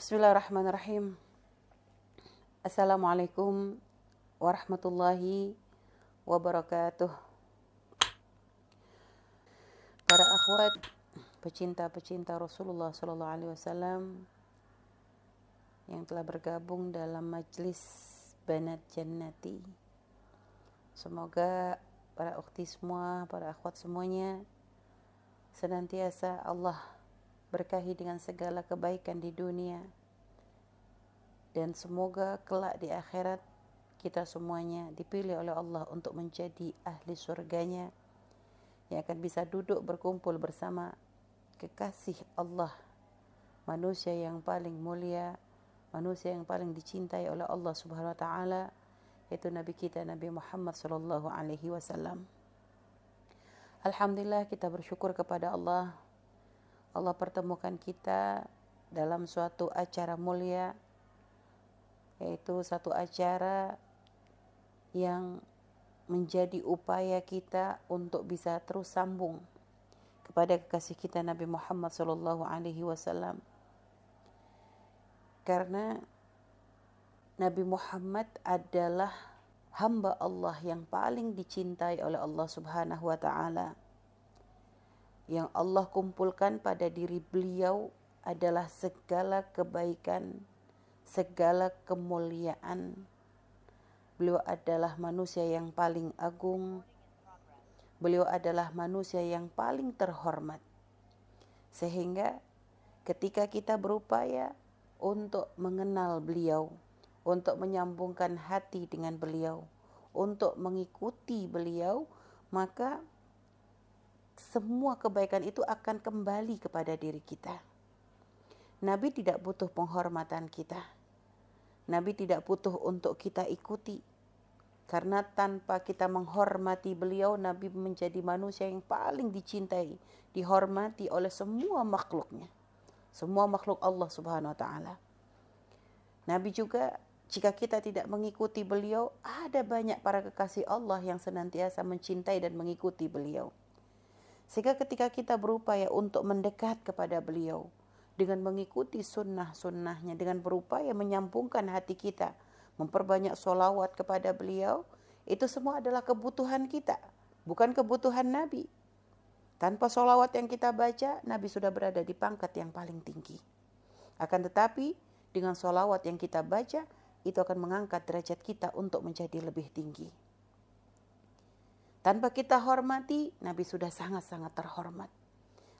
Bismillahirrahmanirrahim. Assalamualaikum warahmatullahi wabarakatuh. Para akhwat, pecinta-pecinta Rasulullah sallallahu alaihi wasallam yang telah bergabung dalam majlis Banat Jannati. Semoga para ukhti semua, para akhwat semuanya senantiasa Allah berkahi dengan segala kebaikan di dunia, dan semoga kelak di akhirat kita semuanya dipilih oleh Allah untuk menjadi ahli surganya yang akan bisa duduk berkumpul bersama kekasih Allah, manusia yang paling mulia, manusia yang paling dicintai oleh Allah Subhanahu wa taala, yaitu Nabi kita Nabi Muhammad sallallahu alaihi wasallam. Alhamdulillah, kita bersyukur kepada Allah. Allah pertemukan kita dalam suatu acara mulia, yaitu satu acara yang menjadi upaya kita untuk bisa terus sambung kepada kekasih kita Nabi Muhammad sallallahu alaihi wasallam. Karena Nabi Muhammad adalah hamba Allah yang paling dicintai oleh Allah Subhanahu wa taala. Yang Allah kumpulkan pada diri beliau adalah segala kebaikan, segala kemuliaan. Beliau adalah manusia yang paling agung. Beliau adalah manusia yang paling terhormat. Sehingga ketika kita berupaya untuk mengenal beliau, untuk menyambungkan hati dengan beliau, untuk mengikuti beliau, maka semua kebaikan itu akan kembali kepada diri kita. Nabi tidak butuh penghormatan kita. Nabi tidak butuh untuk kita ikuti. Karena tanpa kita menghormati beliau, Nabi menjadi manusia yang paling dicintai, dihormati oleh semua makhluknya. Semua makhluk Allah Subhanahu wa taala. Nabi juga, jika kita tidak mengikuti beliau, ada banyak para kekasih Allah yang senantiasa mencintai dan mengikuti beliau. Sehingga ketika kita berupaya untuk mendekat kepada beliau dengan mengikuti sunnah-sunnahnya, dengan berupaya menyambungkan hati kita, memperbanyak sholawat kepada beliau, itu semua adalah kebutuhan kita, bukan kebutuhan Nabi. Tanpa sholawat yang kita baca, Nabi sudah berada di pangkat yang paling tinggi. Akan tetapi, dengan sholawat yang kita baca, itu akan mengangkat derajat kita untuk menjadi lebih tinggi. Tanpa kita hormati, Nabi sudah sangat-sangat terhormat.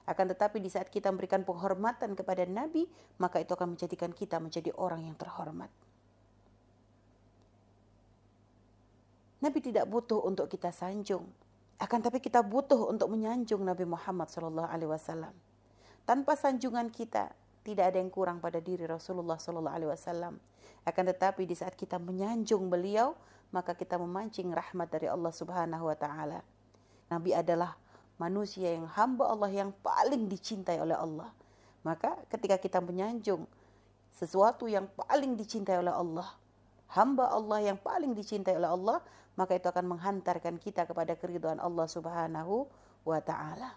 Akan tetapi di saat kita memberikan penghormatan kepada Nabi, maka itu akan menjadikan kita menjadi orang yang terhormat. Nabi tidak butuh untuk kita sanjung, akan tapi kita butuh untuk menyanjung Nabi Muhammad SAW. Tanpa sanjungan kita, tidak ada yang kurang pada diri Rasulullah SAW. Akan tetapi di saat kita menyanjung beliau, maka kita memancing rahmat dari Allah Subhanahu wa taala. Nabi adalah manusia yang hamba Allah yang paling dicintai oleh Allah. Maka ketika kita menyanjung sesuatu yang paling dicintai oleh Allah, hamba Allah yang paling dicintai oleh Allah, maka itu akan menghantarkan kita kepada keridhaan Allah Subhanahu wa taala.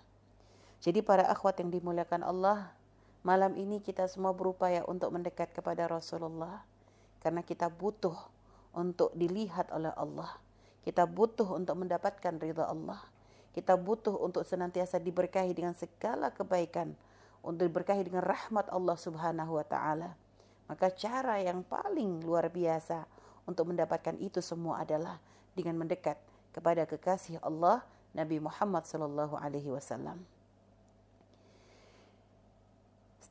Jadi para akhwat yang dimuliakan Allah, malam ini kita semua berupaya untuk mendekat kepada Rasulullah. Karena kita butuh untuk dilihat oleh Allah. Kita butuh untuk mendapatkan ridha Allah. Kita butuh untuk senantiasa diberkahi dengan segala kebaikan, untuk diberkahi dengan rahmat Allah Subhanahu wa taala. Maka cara yang paling luar biasa untuk mendapatkan itu semua adalah dengan mendekat kepada kekasih Allah Nabi Muhammad sallallahu alaihi wasallam.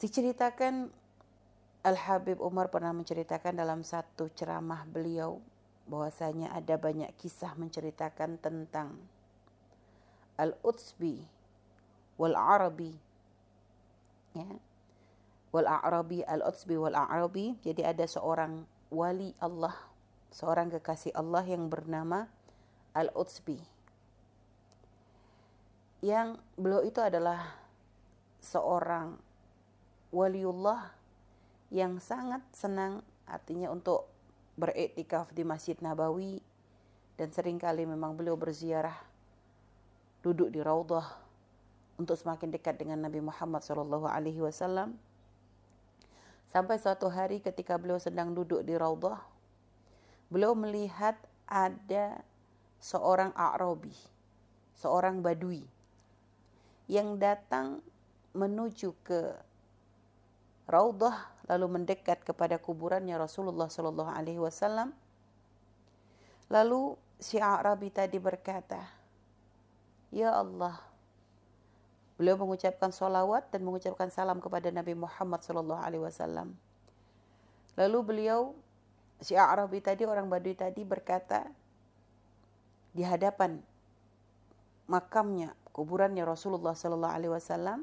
Diceritakan, Al-Habib Umar pernah menceritakan dalam satu ceramah beliau bahwasanya ada banyak kisah menceritakan tentang Al-Utsbi wal-Arabi, ya. Wal-A'rabi, Al-Utsbi wal-A'rabi. Jadi ada seorang wali Allah, seorang kekasih Allah yang bernama Al-Utsbi. Yang beliau itu adalah seorang waliullah yang sangat senang, artinya untuk beriktikaf di Masjid Nabawi, dan seringkali memang beliau berziarah, duduk di Raudhah untuk semakin dekat dengan Nabi Muhammad SAW. Sampai suatu hari ketika beliau sedang duduk di Raudhah, beliau melihat ada seorang A'rabi, seorang Badui yang datang menuju ke Raudhah lalu mendekat kepada kuburannya Rasulullah sallallahu alaihi wasallam. Lalu si A'rabi tadi berkata, "Ya Allah." Beliau mengucapkan salawat dan mengucapkan salam kepada Nabi Muhammad sallallahu alaihi wasallam. Lalu beliau, si A'rabi tadi, orang Badui tadi berkata di hadapan makamnya, kuburannya Rasulullah sallallahu alaihi wasallam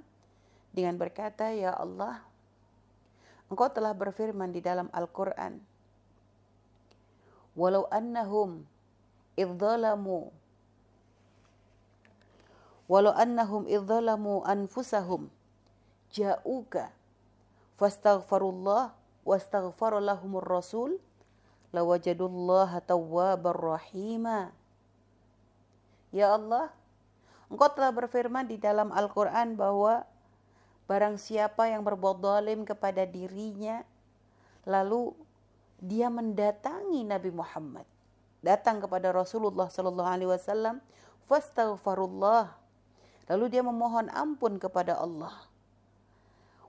dengan berkata, "Ya Allah, Engkau telah berfirman di dalam Al-Qur'an, walau annahum idzalamu anfusahum ja'uka fastaghfirullah wastaghfara lahumur rasul lawajadullaha tawwabar rahima." Ya Allah, Engkau telah berfirman di dalam Al-Quran bahwa barang siapa yang berbuat zalim kepada dirinya lalu dia mendatangi Nabi Muhammad, datang kepada Rasulullah sallallahu alaihi wasallam, fastaghfirullah, lalu dia memohon ampun kepada Allah,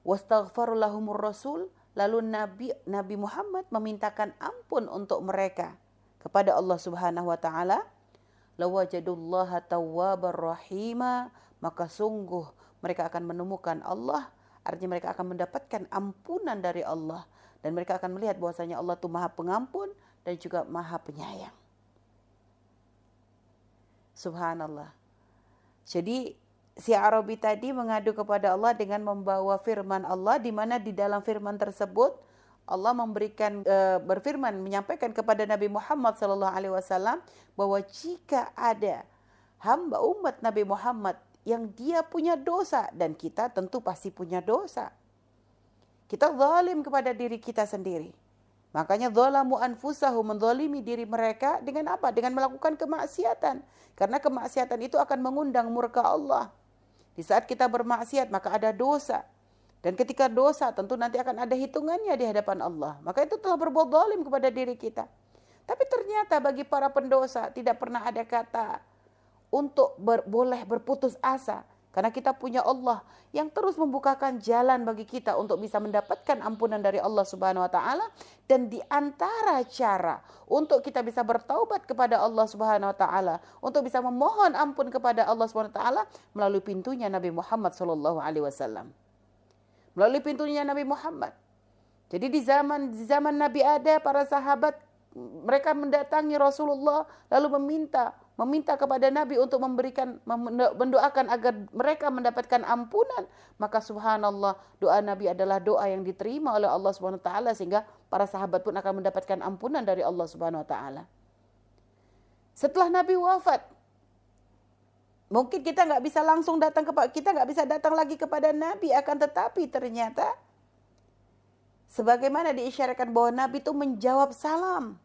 wastaghfara lahumur rasul, lalu Nabi Muhammad memintakan ampun untuk mereka kepada Allah Subhanahu wa taala, lawajadullaha tawwabar rahima, maka sungguh mereka akan menemukan Allah, artinya mereka akan mendapatkan ampunan dari Allah, dan mereka akan melihat bahwasanya Allah itu Maha Pengampun dan juga Maha Penyayang. Subhanallah. Jadi si Arabi tadi mengadu kepada Allah dengan membawa firman Allah, di mana di dalam firman tersebut Allah memberikan berfirman, menyampaikan kepada Nabi Muhammad sallallahu alaihi wasallam bahwa jika ada hamba umat Nabi Muhammad yang dia punya dosa, dan kita tentu pasti punya dosa, kita zalim kepada diri kita sendiri. Makanya zalamu anfusahum, menzalimi diri mereka dengan apa? Dengan melakukan kemaksiatan. Karena kemaksiatan itu akan mengundang murka Allah. Di saat kita bermaksiat maka ada dosa. Dan ketika dosa tentu nanti akan ada hitungannya di hadapan Allah. Maka itu telah berbuat zalim kepada diri kita. Tapi ternyata bagi para pendosa tidak pernah ada kata untuk boleh berputus asa. Karena kita punya Allah yang terus membukakan jalan bagi kita untuk bisa mendapatkan ampunan dari Allah Subhanahu wa taala. Dan di antara cara untuk kita bisa bertaubat kepada Allah Subhanahu wa taala, untuk bisa memohon ampun kepada Allah Subhanahu wa taala, melalui pintunya Nabi Muhammad sallallahu alaihi wasallam. Melalui pintunya Nabi Muhammad. Jadi di zaman Nabi ada para sahabat, mereka mendatangi Rasulullah lalu meminta kepada Nabi untuk mendoakan agar mereka mendapatkan ampunan. Maka subhanallah, doa Nabi adalah doa yang diterima oleh Allah Subhanahu wa taala, sehingga para sahabat pun akan mendapatkan ampunan dari Allah Subhanahu wa taala. Setelah Nabi wafat, mungkin kita nggak bisa langsung datang lagi kepada Nabi, akan tetapi ternyata sebagaimana diisyaratkan bahwa Nabi itu menjawab salam.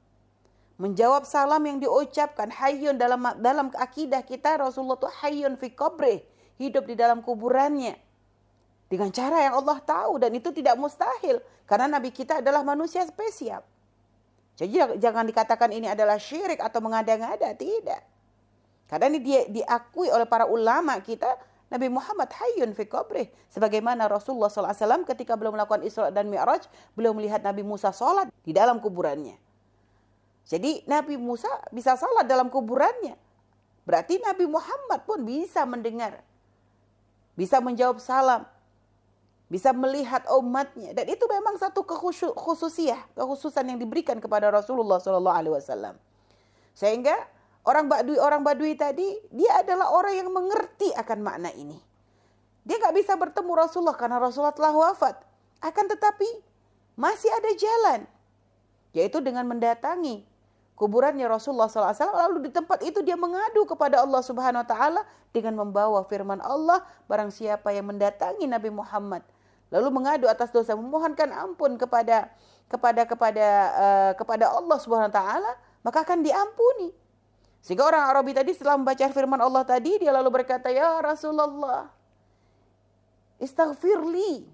Menjawab salam yang diucapkan hayyun dalam akidah kita, Rasulullah itu hayyun fi qabrih, hidup di dalam kuburannya. Dengan cara yang Allah tahu, dan itu tidak mustahil karena Nabi kita adalah manusia spesial. Jadi jangan dikatakan ini adalah syirik atau mengada-ngada, tidak. Karena ini diakui oleh para ulama kita, Nabi Muhammad hayyun fi qabrih. Sebagaimana Rasulullah SAW ketika beliau melakukan Isra dan Mi'raj, beliau melihat Nabi Musa sholat di dalam kuburannya. Jadi Nabi Musa bisa sholat dalam kuburannya. Berarti Nabi Muhammad pun bisa mendengar, bisa menjawab salam, bisa melihat umatnya. Dan itu memang satu kekhususan yang diberikan kepada Rasulullah SAW. Sehingga orang Badui tadi, dia adalah orang yang mengerti akan makna ini. Dia gak bisa bertemu Rasulullah karena Rasulullah telah wafat. Akan tetapi masih ada jalan, yaitu dengan mendatangi kuburannya Rasulullah SAW. Lalu di tempat itu dia mengadu kepada Allah Subhanahu wa taala dengan membawa firman Allah, barang siapa yang mendatangi Nabi Muhammad lalu mengadu atas dosa, memohonkan ampun kepada Allah Subhanahu wa taala, maka akan diampuni. Sehingga orang Arabi tadi setelah membaca firman Allah tadi, dia lalu berkata, "Ya Rasulullah, istaghfirli."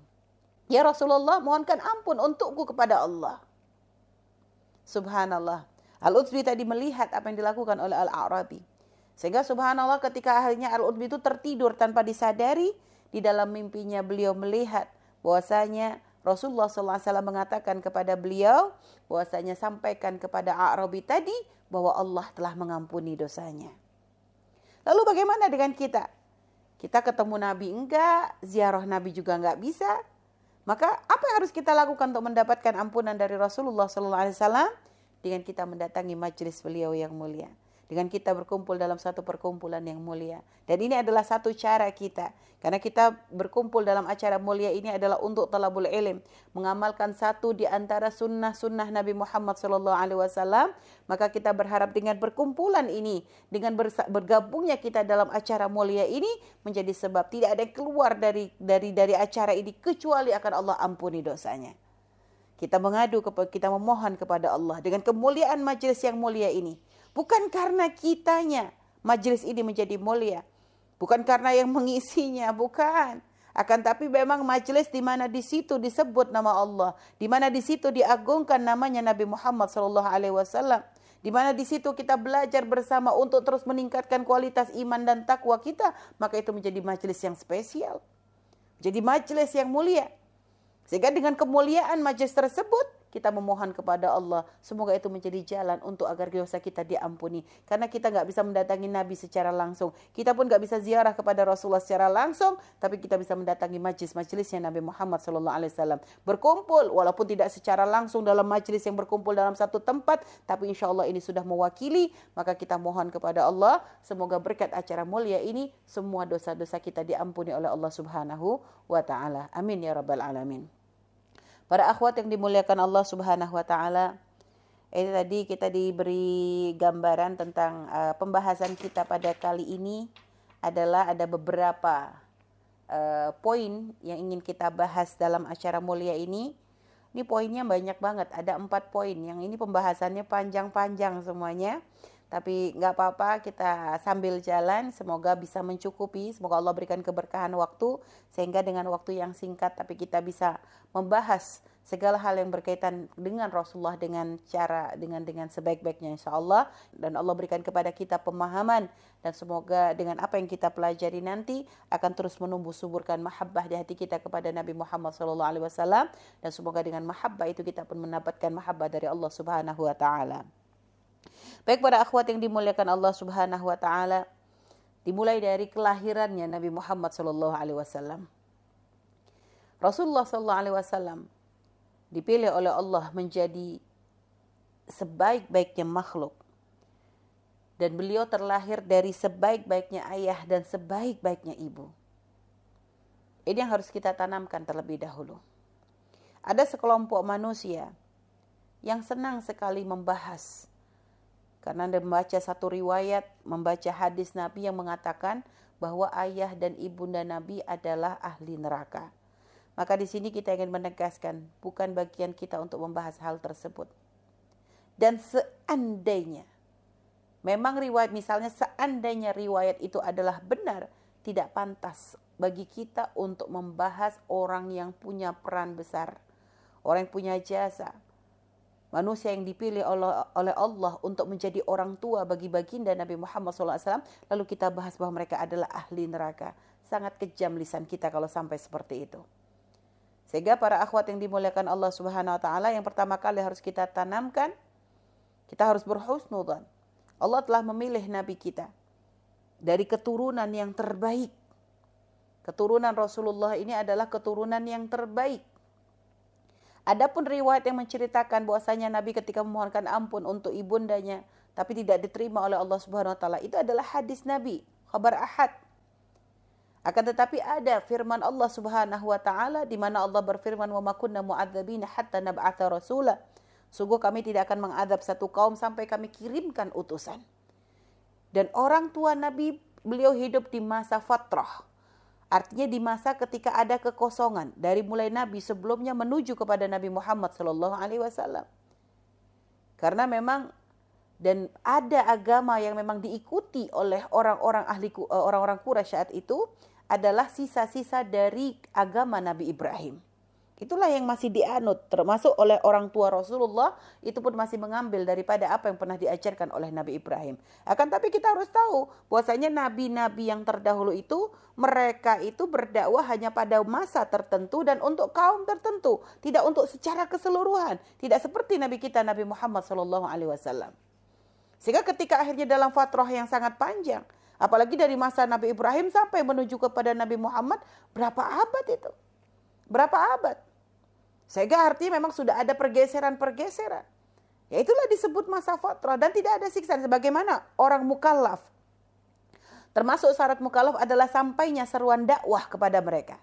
Ya Rasulullah, mohonkan ampun untukku kepada Allah. Subhanallah. Al-Utbi tadi melihat apa yang dilakukan oleh Al-A'rabi. Sehingga subhanallah ketika akhirnya Al-Utbi itu tertidur tanpa disadari, di dalam mimpinya beliau melihat bahwasanya Rasulullah SAW mengatakan kepada beliau bahwasanya sampaikan kepada A'rabi tadi bahwa Allah telah mengampuni dosanya. Lalu bagaimana dengan kita? Kita ketemu Nabi enggak, ziarah Nabi juga enggak bisa. Maka apa yang harus kita lakukan untuk mendapatkan ampunan dari Rasulullah SAW? Dengan kita mendatangi majelis beliau yang mulia. Dengan kita berkumpul dalam satu perkumpulan yang mulia. Dan ini adalah satu cara kita. Karena kita berkumpul dalam acara mulia ini adalah untuk talabul ilm, mengamalkan satu di antara sunnah-sunnah Nabi Muhammad SAW. Maka kita berharap dengan berkumpulan ini, dengan bergabungnya kita dalam acara mulia ini, menjadi sebab tidak ada yang keluar dari acara ini kecuali akan Allah ampuni dosanya. Kita mengadu, kita memohon kepada Allah dengan kemuliaan majelis yang mulia ini. Bukan karena kitanya majelis ini menjadi mulia. Bukan karena yang mengisinya, bukan. Akan tapi memang majelis di mana di situ disebut nama Allah, di mana di situ diagungkan namanya Nabi Muhammad SAW, di mana di situ kita belajar bersama untuk terus meningkatkan kualitas iman dan takwa kita, maka itu menjadi majelis yang spesial. Jadi majelis yang mulia. Sehingga dengan kemuliaan majelis tersebut, kita memohon kepada Allah, semoga itu menjadi jalan untuk agar dosa kita diampuni. Karena kita nggak bisa mendatangi Nabi secara langsung. Kita pun nggak bisa ziarah kepada Rasulullah secara langsung, tapi kita bisa mendatangi majelis-majelisnya Nabi Muhammad SAW. Berkumpul, walaupun tidak secara langsung dalam majelis yang berkumpul dalam satu tempat, tapi insya Allah ini sudah mewakili, maka kita mohon kepada Allah, semoga berkat acara mulia ini, semua dosa-dosa kita diampuni oleh Allah Subhanahu wa Ta'ala. Amin ya Rabbal Alamin. Para akhwat yang dimuliakan Allah Subhanahu wa Ta'ala, ini tadi kita diberi gambaran tentang pembahasan kita pada kali ini adalah ada beberapa poin yang ingin kita bahas dalam acara mulia ini. Ini poinnya banyak banget, ada 4 poin. Yang ini pembahasannya panjang-panjang semuanya. Tapi nggak apa-apa, kita sambil jalan, semoga bisa mencukupi, semoga Allah berikan keberkahan waktu, sehingga dengan waktu yang singkat, tapi kita bisa membahas segala hal yang berkaitan dengan Rasulullah dengan cara, dengan sebaik-baiknya insya Allah. Dan Allah berikan kepada kita pemahaman, dan semoga dengan apa yang kita pelajari nanti, akan terus menumbuh suburkan mahabbah di hati kita kepada Nabi Muhammad SAW, dan semoga dengan mahabbah itu kita pun mendapatkan mahabbah dari Allah Subhanahu wa Ta'ala. Baik para akhwat yang dimuliakan Allah Subhanahu wa Ta'ala, dimulai dari kelahirannya Nabi Muhammad SAW. Rasulullah SAW dipilih oleh Allah menjadi sebaik-baiknya makhluk. Dan beliau terlahir dari sebaik-baiknya ayah dan sebaik-baiknya ibu. Ini yang harus kita tanamkan terlebih dahulu. Ada sekelompok manusia yang senang sekali membahas, karena Anda membaca satu riwayat, membaca hadis Nabi yang mengatakan bahwa ayah dan ibunda Nabi adalah ahli neraka. Maka di sini kita ingin menegaskan, bukan bagian kita untuk membahas hal tersebut. Dan seandainya, memang riwayat, misalnya seandainya riwayat itu adalah benar, tidak pantas bagi kita untuk membahas orang yang punya peran besar, orang yang punya jasa, manusia yang dipilih oleh Allah untuk menjadi orang tua bagi baginda Nabi Muhammad SAW, lalu kita bahas bahwa mereka adalah ahli neraka. Sangat kejam lisan kita kalau sampai seperti itu. Sehingga para akhwat yang dimuliakan Allah Subhanahu wa Ta'ala, yang pertama kali harus kita tanamkan, kita harus berhusnudzan. Allah telah memilih Nabi kita dari keturunan yang terbaik. Keturunan Rasulullah ini adalah keturunan yang terbaik. Adapun riwayat yang menceritakan bahwasanya Nabi ketika memohonkan ampun untuk ibundanya tapi tidak diterima oleh Allah Subhanahu wa Ta'ala, itu adalah hadis Nabi, khabar ahad. Akan tetapi ada firman Allah Subhanahu wa Ta'ala di mana Allah berfirman, "Wa ma kunna mu'adzabina hatta nab'atha rasula." Sungguh kami tidak akan mengadab satu kaum sampai kami kirimkan utusan. Dan orang tua Nabi, beliau hidup di masa fatrah. Artinya di masa ketika ada kekosongan dari mulai Nabi sebelumnya menuju kepada Nabi Muhammad SAW. Karena memang dan ada agama yang memang diikuti oleh orang-orang Quraisy saat itu adalah sisa-sisa dari agama Nabi Ibrahim. Itulah yang masih dianut, termasuk oleh orang tua Rasulullah, itu pun masih mengambil daripada apa yang pernah diajarkan oleh Nabi Ibrahim. Akan tapi kita harus tahu bahwasanya nabi-nabi yang terdahulu itu, mereka itu berdakwah hanya pada masa tertentu dan untuk kaum tertentu, tidak untuk secara keseluruhan, tidak seperti Nabi kita Nabi Muhammad SAW. Sehingga ketika akhirnya dalam fatrah yang sangat panjang, apalagi dari masa Nabi Ibrahim sampai menuju kepada Nabi Muhammad, berapa abad itu? Berapa abad? Sehingga artinya memang sudah ada pergeseran-pergeseran. Ya itulah disebut masa fatrah dan tidak ada siksaan sebagaimana orang mukallaf. Termasuk syarat mukallaf adalah sampainya seruan dakwah kepada mereka.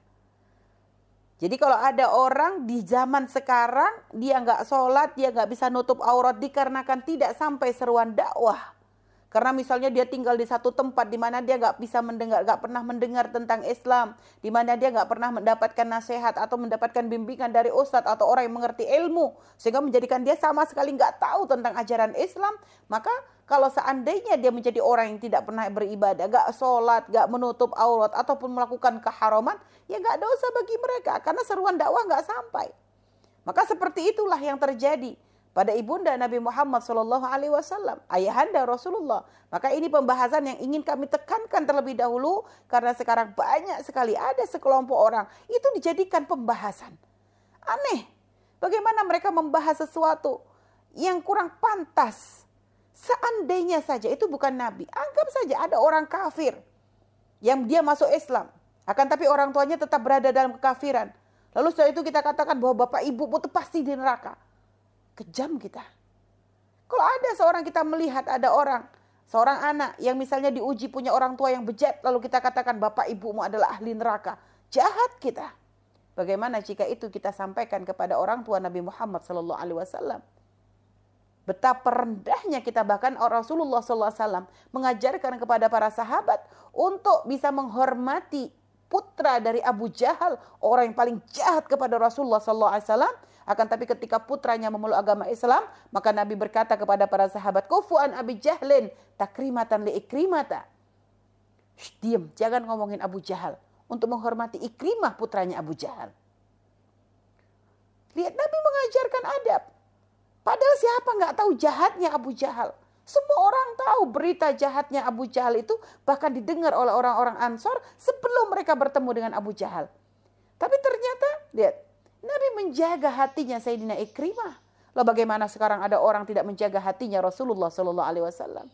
Jadi kalau ada orang di zaman sekarang dia nggak sholat, dia nggak bisa nutup aurat dikarenakan tidak sampai seruan dakwah. Karena misalnya dia tinggal di satu tempat di mana dia nggak bisa mendengar, nggak pernah mendengar tentang Islam, di mana dia nggak pernah mendapatkan nasihat atau mendapatkan bimbingan dari ustadz atau orang yang mengerti ilmu, sehingga menjadikan dia sama sekali nggak tahu tentang ajaran Islam. Maka kalau seandainya dia menjadi orang yang tidak pernah beribadah, nggak sholat, nggak menutup aurat ataupun melakukan keharaman, ya nggak dosa bagi mereka karena seruan dakwah nggak sampai. Maka seperti itulah yang terjadi pada ibunda Nabi Muhammad SAW, ayahanda Rasulullah. Maka ini pembahasan yang ingin kami tekankan terlebih dahulu, karena sekarang banyak sekali ada sekelompok orang itu dijadikan pembahasan. Aneh, bagaimana mereka membahas sesuatu yang kurang pantas. Seandainya saja itu bukan Nabi, anggap saja ada orang kafir yang dia masuk Islam, akan tapi orang tuanya tetap berada dalam kekafiran. Lalu setelah itu kita katakan bahwa bapak ibumu itu pasti di neraka. Kejam kita. Kalau ada seorang kita melihat ada orang, seorang anak yang misalnya diuji punya orang tua yang bejat, lalu kita katakan bapak ibumu adalah ahli neraka. Jahat kita. Bagaimana jika itu kita sampaikan kepada orang tua Nabi Muhammad SAW? Betapa rendahnya kita, bahkan Rasulullah SAW mengajarkan kepada para sahabat untuk bisa menghormati putra dari Abu Jahal, orang yang paling jahat kepada Rasulullah SAW. Akan tapi ketika putranya memeluk agama Islam, maka Nabi berkata kepada para sahabat, kufu'an Abi Jahlin takrimatan li Ikrimata. Diam, jangan ngomongin Abu Jahal, untuk menghormati Ikrimah putranya Abu Jahal. Lihat, Nabi mengajarkan adab. Padahal siapa nggak tahu jahatnya Abu Jahal? Semua orang tahu berita jahatnya Abu Jahal itu, bahkan didengar oleh orang-orang Ansor sebelum mereka bertemu dengan Abu Jahal. Tapi ternyata, lihat, Nabi menjaga hatinya Sayyidina Ikrimah. Lalu bagaimana sekarang ada orang tidak menjaga hatinya Rasulullah SAW?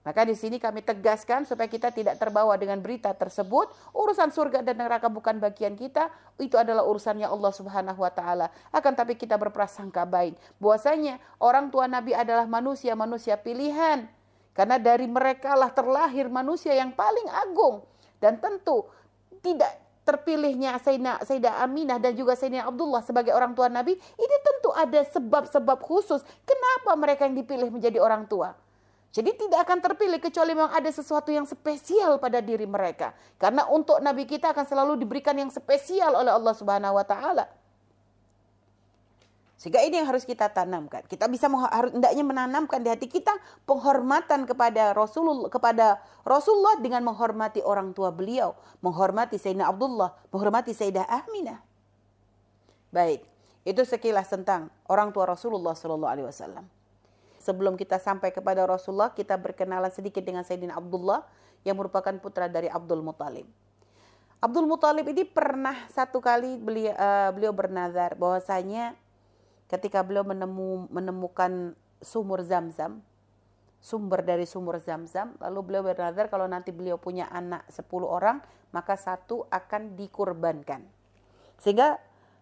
Maka di sini kami tegaskan supaya kita tidak terbawa dengan berita tersebut. Urusan surga dan neraka bukan bagian kita. Itu adalah urusannya Allah Subhanahu Wa Taala. Akan tapi kita berprasangka baik bahwasanya orang tua Nabi adalah manusia-manusia pilihan. Karena dari mereka lah terlahir manusia yang paling agung. Dan tentu tidak terpilihnya Sayyidah Aminah dan juga Sayyidina Abdullah sebagai orang tua Nabi, ini tentu ada sebab-sebab khusus kenapa mereka yang dipilih menjadi orang tua. Jadi tidak akan terpilih kecuali memang ada sesuatu yang spesial pada diri mereka. Karena untuk Nabi kita akan selalu diberikan yang spesial oleh Allah Subhanahu Wa Taala. Sehingga ini yang harus kita tanamkan. Kita bisa hendaknya menanamkan di hati kita penghormatan kepada Rasulullah dengan menghormati orang tua beliau, menghormati Sayyidina Abdullah, menghormati Sayyidah Aminah. Baik, itu sekilas tentang orang tua Rasulullah SAW. Sebelum kita sampai kepada Rasulullah, kita berkenalan sedikit dengan Sayyidina Abdullah yang merupakan putra dari Abdul Muthalib. Abdul Muthalib ini pernah satu kali beliau bernazar bahwasanya ketika beliau menemukan sumber dari sumber Zam-Zam, lalu beliau bernazar kalau nanti beliau punya anak 10 orang, maka satu akan dikurbankan. Sehingga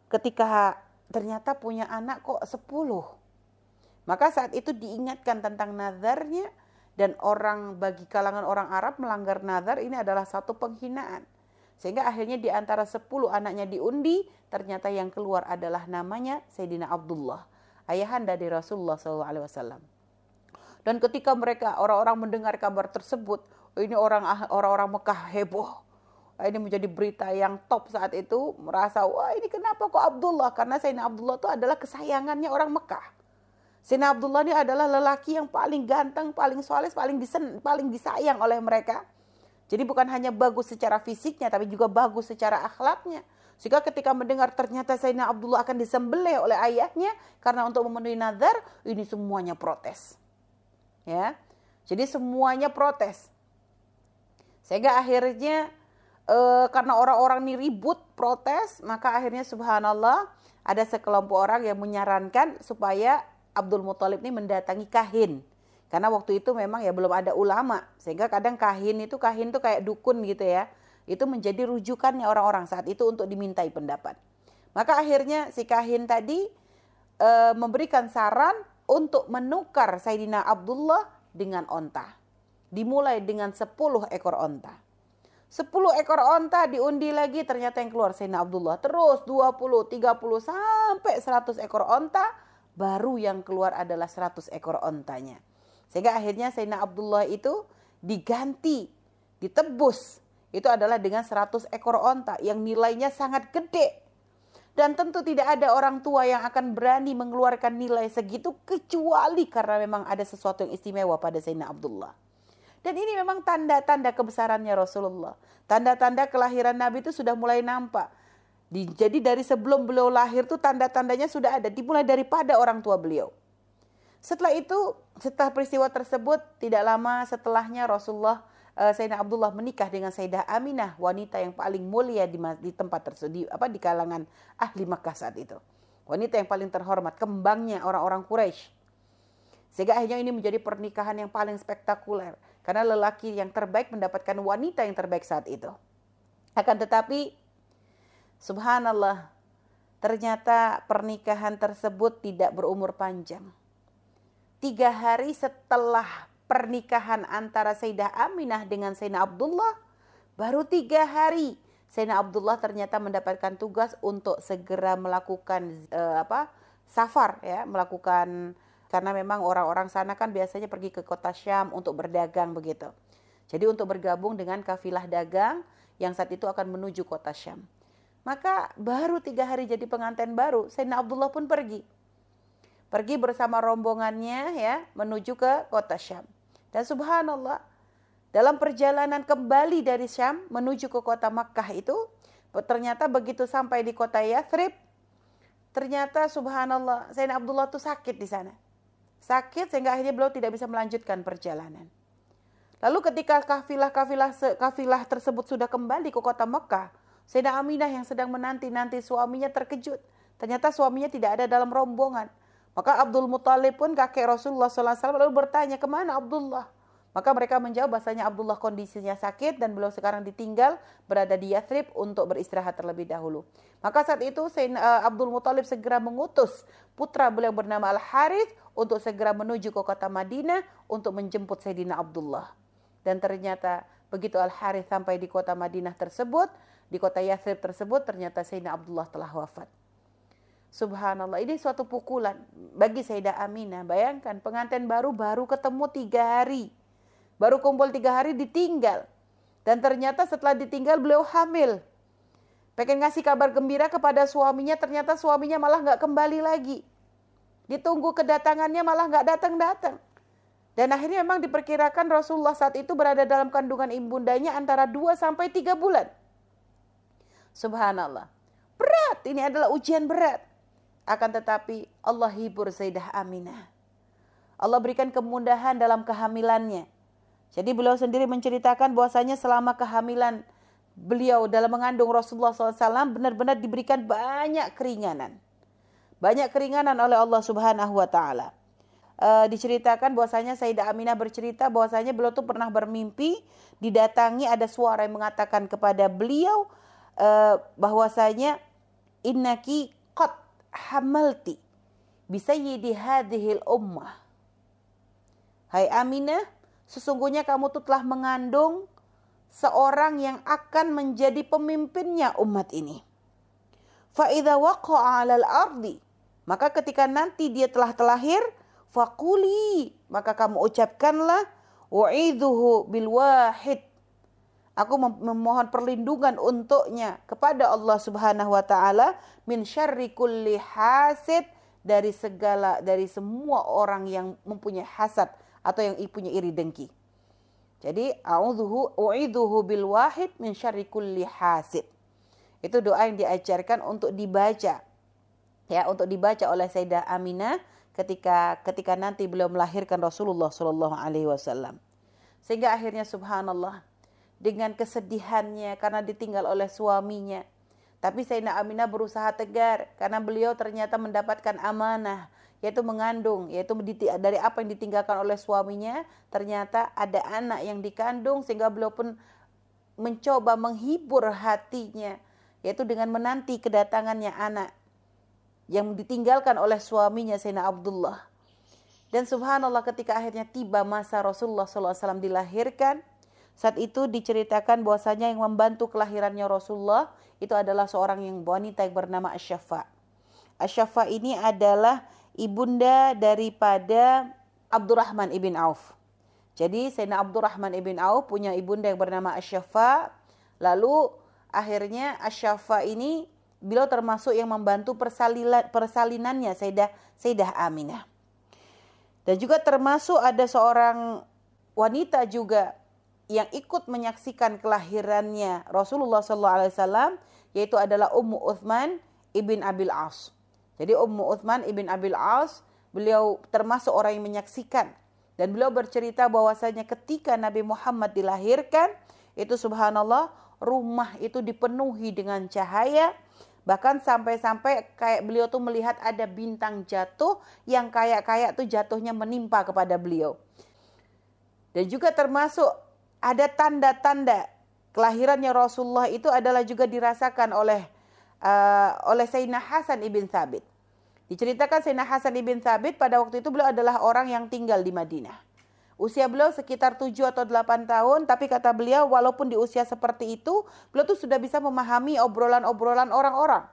ketika ternyata punya anak kok 10, maka saat itu diingatkan tentang nazarnya, dan bagi kalangan orang Arab melanggar nazar ini adalah satu penghinaan. Sehingga akhirnya di antara 10 anaknya diundi, ternyata yang keluar adalah namanya Sayyidina Abdullah, ayahanda dari Rasulullah SAW. Dan ketika mereka orang-orang mendengar kabar tersebut, ini orang-orang Mekah heboh. Ini menjadi berita yang top saat itu, merasa wah ini kenapa kok Abdullah? Karena Sayyidina Abdullah itu adalah kesayangannya orang Mekah. Sayyidina Abdullah ini adalah lelaki yang paling ganteng, paling soleh, paling disayang oleh mereka. Jadi bukan hanya bagus secara fisiknya, tapi juga bagus secara akhlaknya. Sehingga ketika mendengar ternyata Sayyidina Abdullah akan disembelih oleh ayahnya karena untuk memenuhi nazar, ini semuanya protes. Ya, jadi semuanya protes. Sehingga akhirnya karena orang-orang ini ribut protes, maka akhirnya subhanallah ada sekelompok orang yang menyarankan supaya Abdul Muthalib ini mendatangi kahin. Karena waktu itu memang ya belum ada ulama, sehingga kadang kahin itu kayak dukun gitu ya. Itu menjadi rujukannya orang-orang saat itu untuk dimintai pendapat. Maka akhirnya si kahin tadi memberikan saran untuk menukar Sayyidina Abdullah dengan onta. Dimulai dengan 10 ekor onta. 10 ekor onta diundi lagi, ternyata yang keluar Sayyidina Abdullah. Terus 20, 30 sampai 100 ekor onta, baru yang keluar adalah 100 ekor ontanya. Sehingga akhirnya Sayyidina Abdullah itu diganti, ditebus. Itu adalah dengan 100 ekor onta yang nilainya sangat gede. Dan tentu tidak ada orang tua yang akan berani mengeluarkan nilai segitu kecuali karena memang ada sesuatu yang istimewa pada Sayyidina Abdullah. Dan ini memang tanda-tanda kebesarannya Rasulullah. Tanda-tanda kelahiran Nabi itu sudah mulai nampak. Jadi dari sebelum beliau lahir tuh tanda-tandanya sudah ada. Dimulai daripada orang tua beliau. Setelah itu, setelah peristiwa tersebut, tidak lama setelahnya Rasulullah Sayyidina Abdullah menikah dengan Sayyidah Aminah, wanita yang paling mulia di tempat tersebut, di kalangan ahli Makkah saat itu. Wanita yang paling terhormat, kembangnya orang-orang Quraisy. Sehingga akhirnya ini menjadi pernikahan yang paling spektakuler. Karena lelaki yang terbaik mendapatkan wanita yang terbaik saat itu. Akan tetapi, subhanallah, ternyata pernikahan tersebut tidak berumur panjang. 3 hari setelah pernikahan antara Sayyidah Aminah dengan Sayyidina Abdullah, baru 3 hari Sayyidina Abdullah ternyata mendapatkan tugas untuk segera melakukan safar ya, melakukan, karena memang orang-orang sana kan biasanya pergi ke kota Syam untuk berdagang begitu. Jadi untuk bergabung dengan kafilah dagang yang saat itu akan menuju kota Syam. Maka baru 3 hari jadi pengantin baru, Sayyidina Abdullah pun pergi bersama rombongannya ya menuju ke kota Syam. Dan subhanallah, dalam perjalanan kembali dari Syam menuju ke kota Makkah itu, ternyata begitu sampai di kota Yathrib, ternyata subhanallah Sayyidina Abdullah itu sakit di sana. Sakit sehingga akhirnya beliau tidak bisa melanjutkan perjalanan. Lalu ketika kafilah tersebut sudah kembali ke kota Makkah, Sayyidah Aminah yang sedang menanti-nanti suaminya terkejut. Ternyata suaminya tidak ada dalam rombongan. Maka Abdul Muthalib pun kakek Rasulullah SAW lalu bertanya, kemana Abdullah? Maka mereka menjawab bahasanya Abdullah kondisinya sakit dan beliau sekarang ditinggal berada di Yathrib untuk beristirahat terlebih dahulu. Maka saat itu Abdul Muthalib segera mengutus putra beliau bernama Al-Harith untuk segera menuju ke kota Madinah untuk menjemput Sayyidina Abdullah. Dan ternyata begitu Al-Harith sampai di kota Madinah tersebut, di kota Yathrib tersebut, ternyata Sayyidina Abdullah telah wafat. Subhanallah, ini suatu pukulan bagi Sayyidah Aminah. Bayangkan, pengantin baru ketemu 3 hari. Baru kumpul 3 hari ditinggal. Dan ternyata setelah ditinggal beliau hamil. Pengen ngasih kabar gembira kepada suaminya, ternyata suaminya malah gak kembali lagi. Ditunggu kedatangannya malah gak datang-datang. Dan akhirnya memang diperkirakan Rasulullah saat itu berada dalam kandungan ibundanya antara 2 sampai 3 bulan. Subhanallah. Berat, ini adalah ujian berat. Akan tetapi Allah hibur Sayyidah Aminah. Allah berikan kemudahan dalam kehamilannya. Jadi beliau sendiri menceritakan bahwasanya selama kehamilan beliau dalam mengandung Rasulullah SAW benar-benar diberikan banyak keringanan. Banyak keringanan oleh Allah Subhanahu wa Ta'ala. Diceritakan bahwasanya Sayyidah Aminah bercerita bahwasanya beliau tuh pernah bermimpi didatangi ada suara yang mengatakan kepada beliau bahwasanya innaki qad hamalti bisayyidi hadhil ummah. Hai Aminah, sesungguhnya kamu tuh telah mengandung seorang yang akan menjadi pemimpinnya umat ini. Fa idza waqa'a 'alal ardi, maka ketika nanti dia telah terlahir, faquli, maka kamu ucapkanlah wa'idzuhu bil wahid. Aku memohon perlindungan untuknya kepada Allah Subhanahu wa Ta'ala min syarri kulli hasid, dari semua orang yang mempunyai hasad atau yang punya iri dengki. Jadi u'idzuhu bil wahid min syarri kulli hasid. Itu doa yang diajarkan untuk dibaca. Ya, untuk dibaca oleh Sayyidah Aminah ketika nanti beliau melahirkan Rasulullah sallallahu alaihi wasallam. Sehingga akhirnya subhanallah, dengan kesedihannya karena ditinggal oleh suaminya, tapi Sayyidah Aminah berusaha tegar karena beliau ternyata mendapatkan amanah, yaitu mengandung, yaitu dari apa yang ditinggalkan oleh suaminya, ternyata ada anak yang dikandung, sehingga beliau pun mencoba menghibur hatinya, yaitu dengan menanti kedatangannya anak yang ditinggalkan oleh suaminya Sayyidina Abdullah. Dan subhanallah, ketika akhirnya tiba masa Rasulullah SAW dilahirkan, saat itu diceritakan bahwasanya yang membantu kelahirannya Rasulullah itu adalah seorang yang wanita yang bernama Asy-Syafa. Asy-Syafa ini adalah ibunda daripada Abdurrahman ibn Auf. Jadi Sayyidina Abdurrahman ibn Auf punya ibunda yang bernama Asy-Syafa. Lalu akhirnya Asy-Syafa ini beliau termasuk yang membantu persalinannya Sayyidah Aminah. Dan juga termasuk ada seorang wanita juga yang ikut menyaksikan kelahirannya Rasulullah SAW, yaitu adalah Ummu Uthman ibn Abil As. Jadi Ummu Uthman ibn Abil As, beliau termasuk orang yang menyaksikan. Dan beliau bercerita bahwasanya ketika Nabi Muhammad dilahirkan, itu subhanallah, rumah itu dipenuhi dengan cahaya. Bahkan sampai-sampai kayak beliau tuh melihat ada bintang jatuh yang kayak tuh jatuhnya menimpa kepada beliau. Dan juga termasuk ada tanda-tanda kelahirannya Rasulullah itu adalah juga dirasakan oleh Sayyidina Hasan ibn Thabit. Diceritakan Sayyidina Hasan ibn Thabit pada waktu itu beliau adalah orang yang tinggal di Madinah. Usia beliau sekitar 7 atau 8 tahun, tapi kata beliau walaupun di usia seperti itu, beliau tuh sudah bisa memahami obrolan-obrolan orang-orang.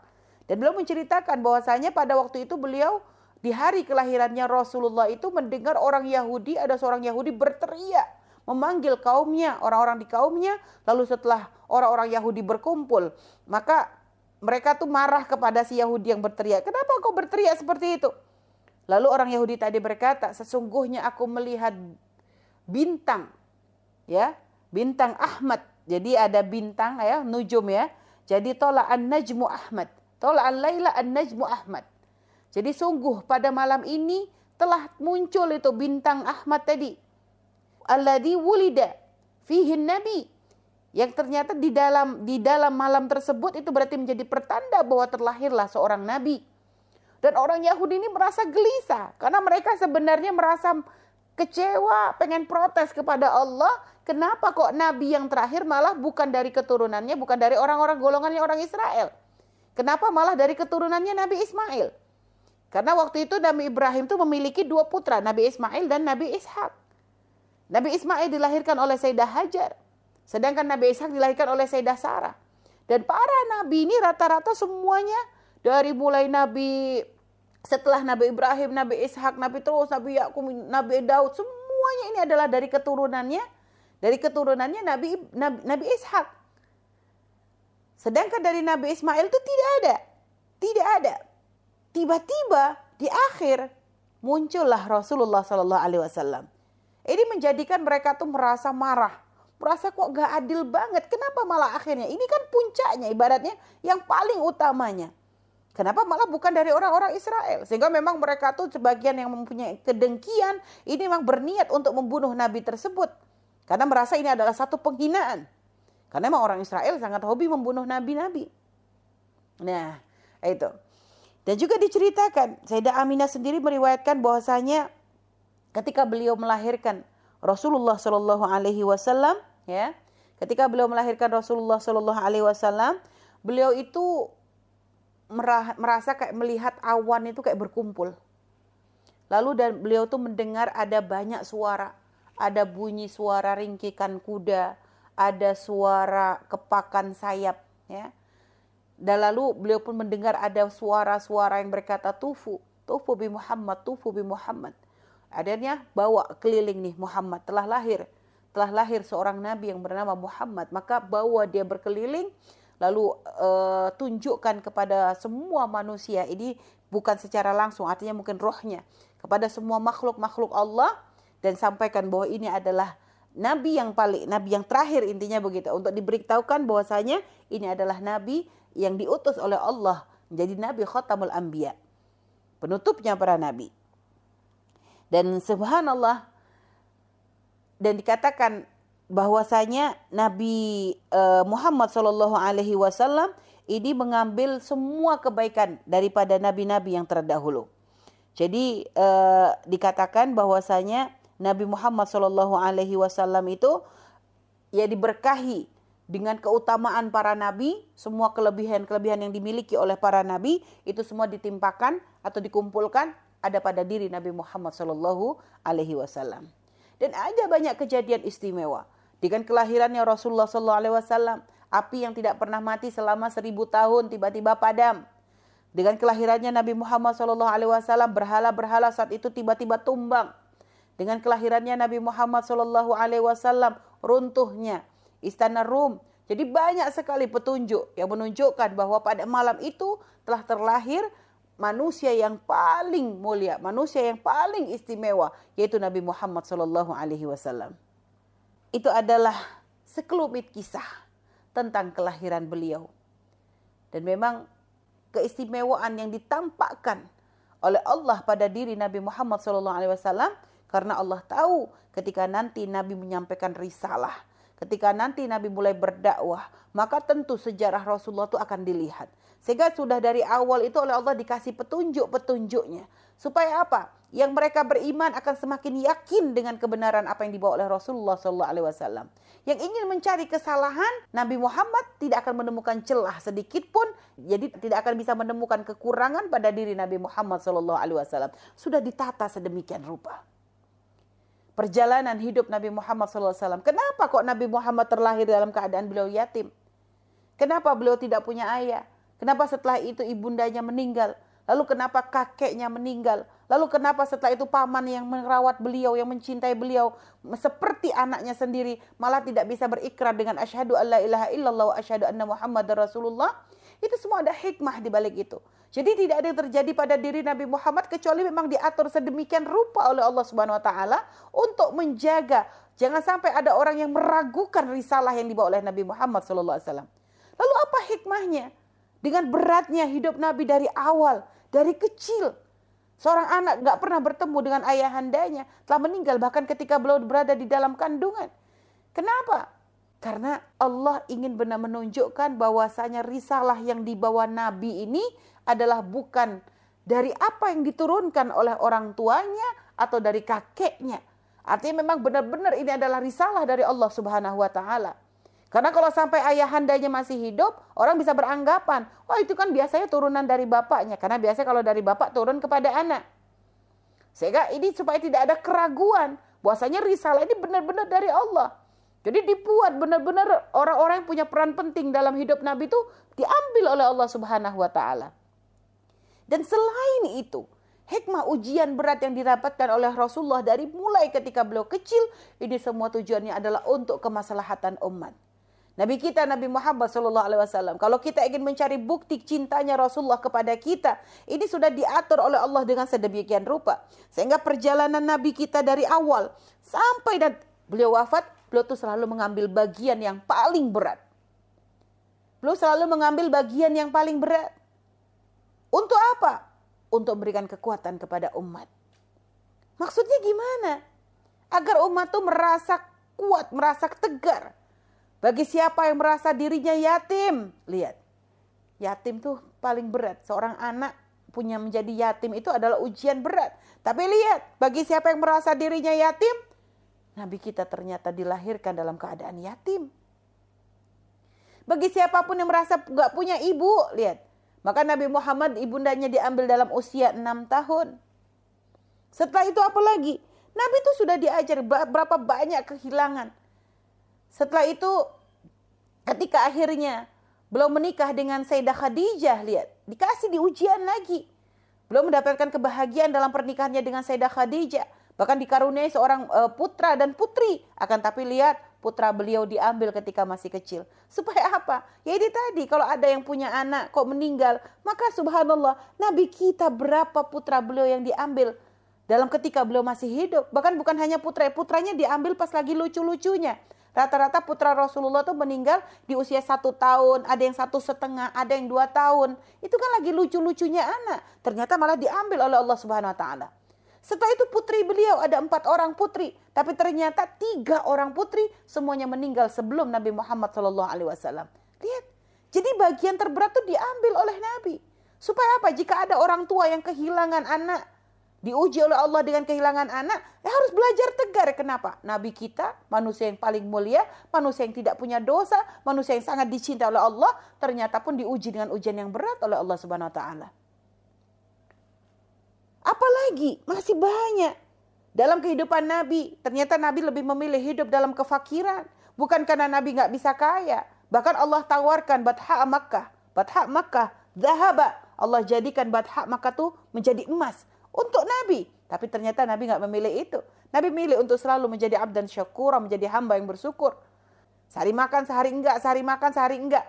Dan beliau menceritakan bahwasanya pada waktu itu beliau di hari kelahirannya Rasulullah itu mendengar orang Yahudi, ada seorang Yahudi berteriak, memanggil kaumnya, orang-orang di kaumnya. Lalu setelah orang-orang Yahudi berkumpul, maka mereka tuh marah kepada si Yahudi yang berteriak. Kenapa kau berteriak seperti itu? Lalu orang Yahudi tadi berkata, sesungguhnya aku melihat bintang, ya, bintang Ahmad. Jadi ada bintang, ya, nujum, ya. Jadi tola'an najmu Ahmad, tola'an laila an najmu Ahmad. Jadi sungguh pada malam ini telah muncul itu bintang Ahmad tadi. Alladzi wulida fihi nabi. Yang ternyata di dalam malam tersebut itu berarti menjadi pertanda bahwa terlahirlah seorang nabi. Dan orang Yahudi ini merasa gelisah karena mereka sebenarnya merasa kecewa, pengen protes kepada Allah. Kenapa kok nabi yang terakhir malah bukan dari keturunannya, bukan dari orang-orang golongannya orang Israel? Kenapa malah dari keturunannya Nabi Ismail? Karena waktu itu Nabi Ibrahim itu memiliki 2 putra, Nabi Ismail dan Nabi Ishak. Nabi Ismail dilahirkan oleh Sayyidah Hajar, sedangkan Nabi Ishak dilahirkan oleh Sayyidah Sarah. Dan para nabi ini rata-rata semuanya dari mulai Nabi setelah Nabi Ibrahim, Nabi Ishak, Nabi Yakub, Nabi Daud, semuanya ini adalah dari keturunannya Nabi Ishak. Sedangkan dari Nabi Ismail itu tidak ada. Tiba-tiba di akhir muncullah Rasulullah Sallallahu Alaihi Wasallam. Ini menjadikan mereka tuh merasa marah, merasa kok gak adil banget. Kenapa malah akhirnya? Ini kan puncaknya, ibaratnya yang paling utamanya. Kenapa malah bukan dari orang-orang Israel? Sehingga memang mereka tuh sebagian yang mempunyai kedengkian, ini memang berniat untuk membunuh Nabi tersebut. Karena merasa ini adalah satu penghinaan. Karena memang orang Israel sangat hobi membunuh nabi-nabi. Nah, itu. Dan juga diceritakan, Sayyidah Aminah sendiri meriwayatkan bahwasanya ketika beliau melahirkan Rasulullah Shallallahu Alaihi Wasallam, ya, ketika beliau melahirkan Rasulullah Shallallahu Alaihi Wasallam, beliau itu merasa kayak melihat awan itu kayak berkumpul. Lalu dan beliau tuh mendengar ada banyak suara, ada bunyi suara ringkikan kuda, ada suara kepakan sayap, ya. Dan lalu beliau pun mendengar ada suara-suara yang berkata tufu bi Muhammad, tufu bi Muhammad. Adanya bawa keliling nih Muhammad telah lahir seorang nabi yang bernama Muhammad, maka bawa dia berkeliling. Lalu tunjukkan kepada semua manusia, ini bukan secara langsung, artinya mungkin rohnya, kepada semua makhluk-makhluk Allah, dan sampaikan bahwa ini adalah nabi yang terakhir, intinya begitu, untuk diberitahukan bahwasanya ini adalah nabi yang diutus oleh Allah menjadi nabi khatamul anbiya, penutupnya para nabi. Dan subhanallah, dan dikatakan bahwasanya Nabi Muhammad SAW ini mengambil semua kebaikan daripada nabi-nabi yang terdahulu. Jadi dikatakan bahwasanya Nabi Muhammad SAW itu ya diberkahi dengan keutamaan para nabi, semua kelebihan-kelebihan yang dimiliki oleh para nabi itu semua ditimpakan atau dikumpulkan ada pada diri Nabi Muhammad SAW. Dan ada banyak kejadian istimewa. Dengan kelahirannya Rasulullah SAW, api yang tidak pernah mati selama 1000 tahun tiba-tiba padam. Dengan kelahirannya Nabi Muhammad SAW, berhala-berhala saat itu tiba-tiba tumbang. Dengan kelahirannya Nabi Muhammad SAW, runtuhnya istana Rum. Jadi banyak sekali petunjuk yang menunjukkan bahwa pada malam itu telah terlahir manusia yang paling mulia, manusia yang paling istimewa, yaitu Nabi Muhammad SAW. Itu adalah sekelumit kisah tentang kelahiran beliau. Dan memang keistimewaan yang ditampakkan oleh Allah pada diri Nabi Muhammad SAW, karena Allah tahu ketika nanti Nabi menyampaikan risalah, ketika nanti Nabi mulai berdakwah, maka tentu sejarah Rasulullah itu akan dilihat. Sehingga sudah dari awal itu oleh Allah dikasih petunjuk-petunjuknya. Supaya apa? Yang mereka beriman akan semakin yakin dengan kebenaran apa yang dibawa oleh Rasulullah SAW. Yang ingin mencari kesalahan, Nabi Muhammad tidak akan menemukan celah sedikit pun. Jadi tidak akan bisa menemukan kekurangan pada diri Nabi Muhammad SAW. Sudah ditata sedemikian rupa. Perjalanan hidup Nabi Muhammad SAW. Kenapa kok Nabi Muhammad terlahir dalam keadaan beliau yatim? Kenapa beliau tidak punya ayah? Kenapa setelah itu ibundanya meninggal? Lalu kenapa kakeknya meninggal? Lalu kenapa setelah itu paman yang merawat beliau, yang mencintai beliau seperti anaknya sendiri, malah tidak bisa berikrar dengan asyhadu alla ilaha illallah wa asyhadu anna muhammadar rasulullah? Itu semua ada hikmah di balik itu. Jadi tidak ada yang terjadi pada diri Nabi Muhammad kecuali memang diatur sedemikian rupa oleh Allah Subhanahu wa taala untuk menjaga jangan sampai ada orang yang meragukan risalah yang dibawa oleh Nabi Muhammad sallallahu alaihi wasallam. Lalu apa hikmahnya? Dengan beratnya hidup Nabi dari awal, dari kecil. Seorang anak gak pernah bertemu dengan ayahandanya, telah meninggal bahkan ketika beliau berada di dalam kandungan. Kenapa? Karena Allah ingin benar menunjukkan bahwasanya risalah yang dibawa Nabi ini adalah bukan dari apa yang diturunkan oleh orang tuanya atau dari kakeknya. Artinya memang benar-benar ini adalah risalah dari Allah Subhanahu wa taala. Karena kalau sampai ayahandanya masih hidup, orang bisa beranggapan, wah itu kan biasanya turunan dari bapaknya. Karena biasanya kalau dari bapak turun kepada anak. Sehingga ini supaya tidak ada keraguan, bahwasanya risalah ini benar-benar dari Allah. Jadi dibuat benar-benar orang-orang yang punya peran penting dalam hidup Nabi itu diambil oleh Allah Subhanahu wa taala. Dan selain itu, hikmah ujian berat yang didapatkan oleh Rasulullah dari mulai ketika beliau kecil, ini semua tujuannya adalah untuk kemaslahatan umat. Nabi kita Nabi Muhammad SAW, kalau kita ingin mencari bukti cintanya Rasulullah kepada kita, ini sudah diatur oleh Allah dengan sedemikian rupa. Sehingga perjalanan Nabi kita dari awal sampai dan beliau wafat, beliau tuh selalu mengambil bagian yang paling berat. Beliau selalu mengambil bagian yang paling berat. Untuk apa? Untuk memberikan kekuatan kepada umat. Maksudnya gimana? Agar umat tuh merasa kuat, merasa tegar. Bagi siapa yang merasa dirinya yatim, lihat, yatim tuh paling berat. Seorang anak punya menjadi yatim itu adalah ujian berat. Tapi lihat, bagi siapa yang merasa dirinya yatim, Nabi kita ternyata dilahirkan dalam keadaan yatim. Bagi siapapun yang merasa gak punya ibu, lihat, maka Nabi Muhammad ibundanya diambil dalam usia 6 tahun. Setelah itu apa lagi? Nabi itu sudah diajar berapa banyak kehilangan. Setelah itu ketika akhirnya beliau menikah dengan Sayyidah Khadijah, lihat, dikasih di ujian lagi. Beliau mendapatkan kebahagiaan dalam pernikahannya dengan Sayyidah Khadijah. Bahkan dikaruniai seorang putra dan putri. Akan tapi lihat, putra beliau diambil ketika masih kecil. Supaya apa? Ya ini tadi, kalau ada yang punya anak kok meninggal, maka subhanallah, Nabi kita berapa putra beliau yang diambil dalam ketika beliau masih hidup. Bahkan bukan hanya putranya diambil pas lagi lucu-lucunya. Rata-rata putra Rasulullah tuh meninggal di usia 1 tahun, ada yang 1,5, ada yang 2 tahun. Itu kan lagi lucu-lucunya anak. Ternyata malah diambil oleh Allah Subhanahu Wa Taala. Setelah itu putri beliau ada 4 orang putri, tapi ternyata 3 orang putri semuanya meninggal sebelum Nabi Muhammad SAW. Lihat, jadi bagian terberat tuh diambil oleh Nabi. Supaya apa? Jika ada orang tua yang kehilangan anak, diuji oleh Allah dengan kehilangan anak, harus belajar tegar. Kenapa? Nabi kita, manusia yang paling mulia, manusia yang tidak punya dosa, manusia yang sangat dicintai oleh Allah, ternyata pun diuji dengan ujian yang berat oleh Allah Subhanahu Wa Taala. Apalagi masih banyak dalam kehidupan Nabi. Ternyata Nabi lebih memilih hidup dalam kefakiran, bukan karena Nabi nggak bisa kaya. Bahkan Allah tawarkan Batha Makkah, zahaba. Allah jadikan Batha Makkah tuh menjadi emas untuk Nabi. Tapi ternyata Nabi nggak memilih itu. Nabi milih untuk selalu menjadi abdan syakura, menjadi hamba yang bersyukur. Sehari makan, sehari enggak, sehari makan, sehari enggak.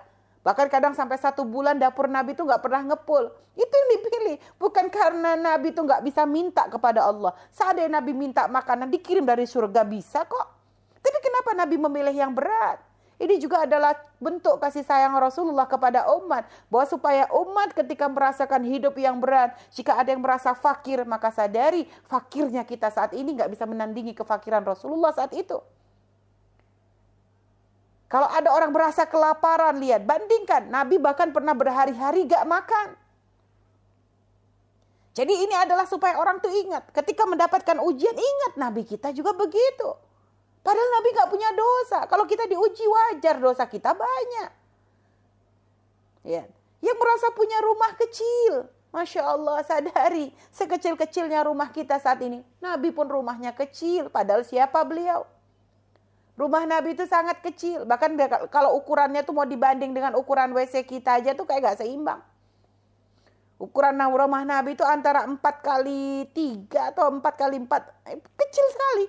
Bahkan kadang sampai 1 bulan dapur Nabi itu nggak pernah ngepul. Itu yang dipilih. Bukan karena Nabi itu nggak bisa minta kepada Allah. Seandainya Nabi minta makanan dikirim dari surga bisa kok. Tapi kenapa Nabi memilih yang berat? Ini juga adalah bentuk kasih sayang Rasulullah kepada umat. Bahwa supaya umat ketika merasakan hidup yang berat, jika ada yang merasa fakir, maka sadari fakirnya kita saat ini nggak bisa menandingi kefakiran Rasulullah saat itu. Kalau ada orang merasa kelaparan, lihat, bandingkan. Nabi bahkan pernah berhari-hari gak makan. Jadi ini adalah supaya orang tuh ingat. Ketika mendapatkan ujian, ingat Nabi kita juga begitu. Padahal Nabi gak punya dosa. Kalau kita diuji wajar, dosa kita banyak. Ya. Yang merasa punya rumah kecil. Masya Allah, sadari. Sekecil-kecilnya rumah kita saat ini. Nabi pun rumahnya kecil. Padahal siapa beliau? Rumah Nabi itu sangat kecil. Bahkan kalau ukurannya tuh mau dibanding dengan ukuran WC kita aja tuh kayak gak seimbang. Ukuran rumah Nabi itu antara 4x3 atau 4x4. Kecil sekali.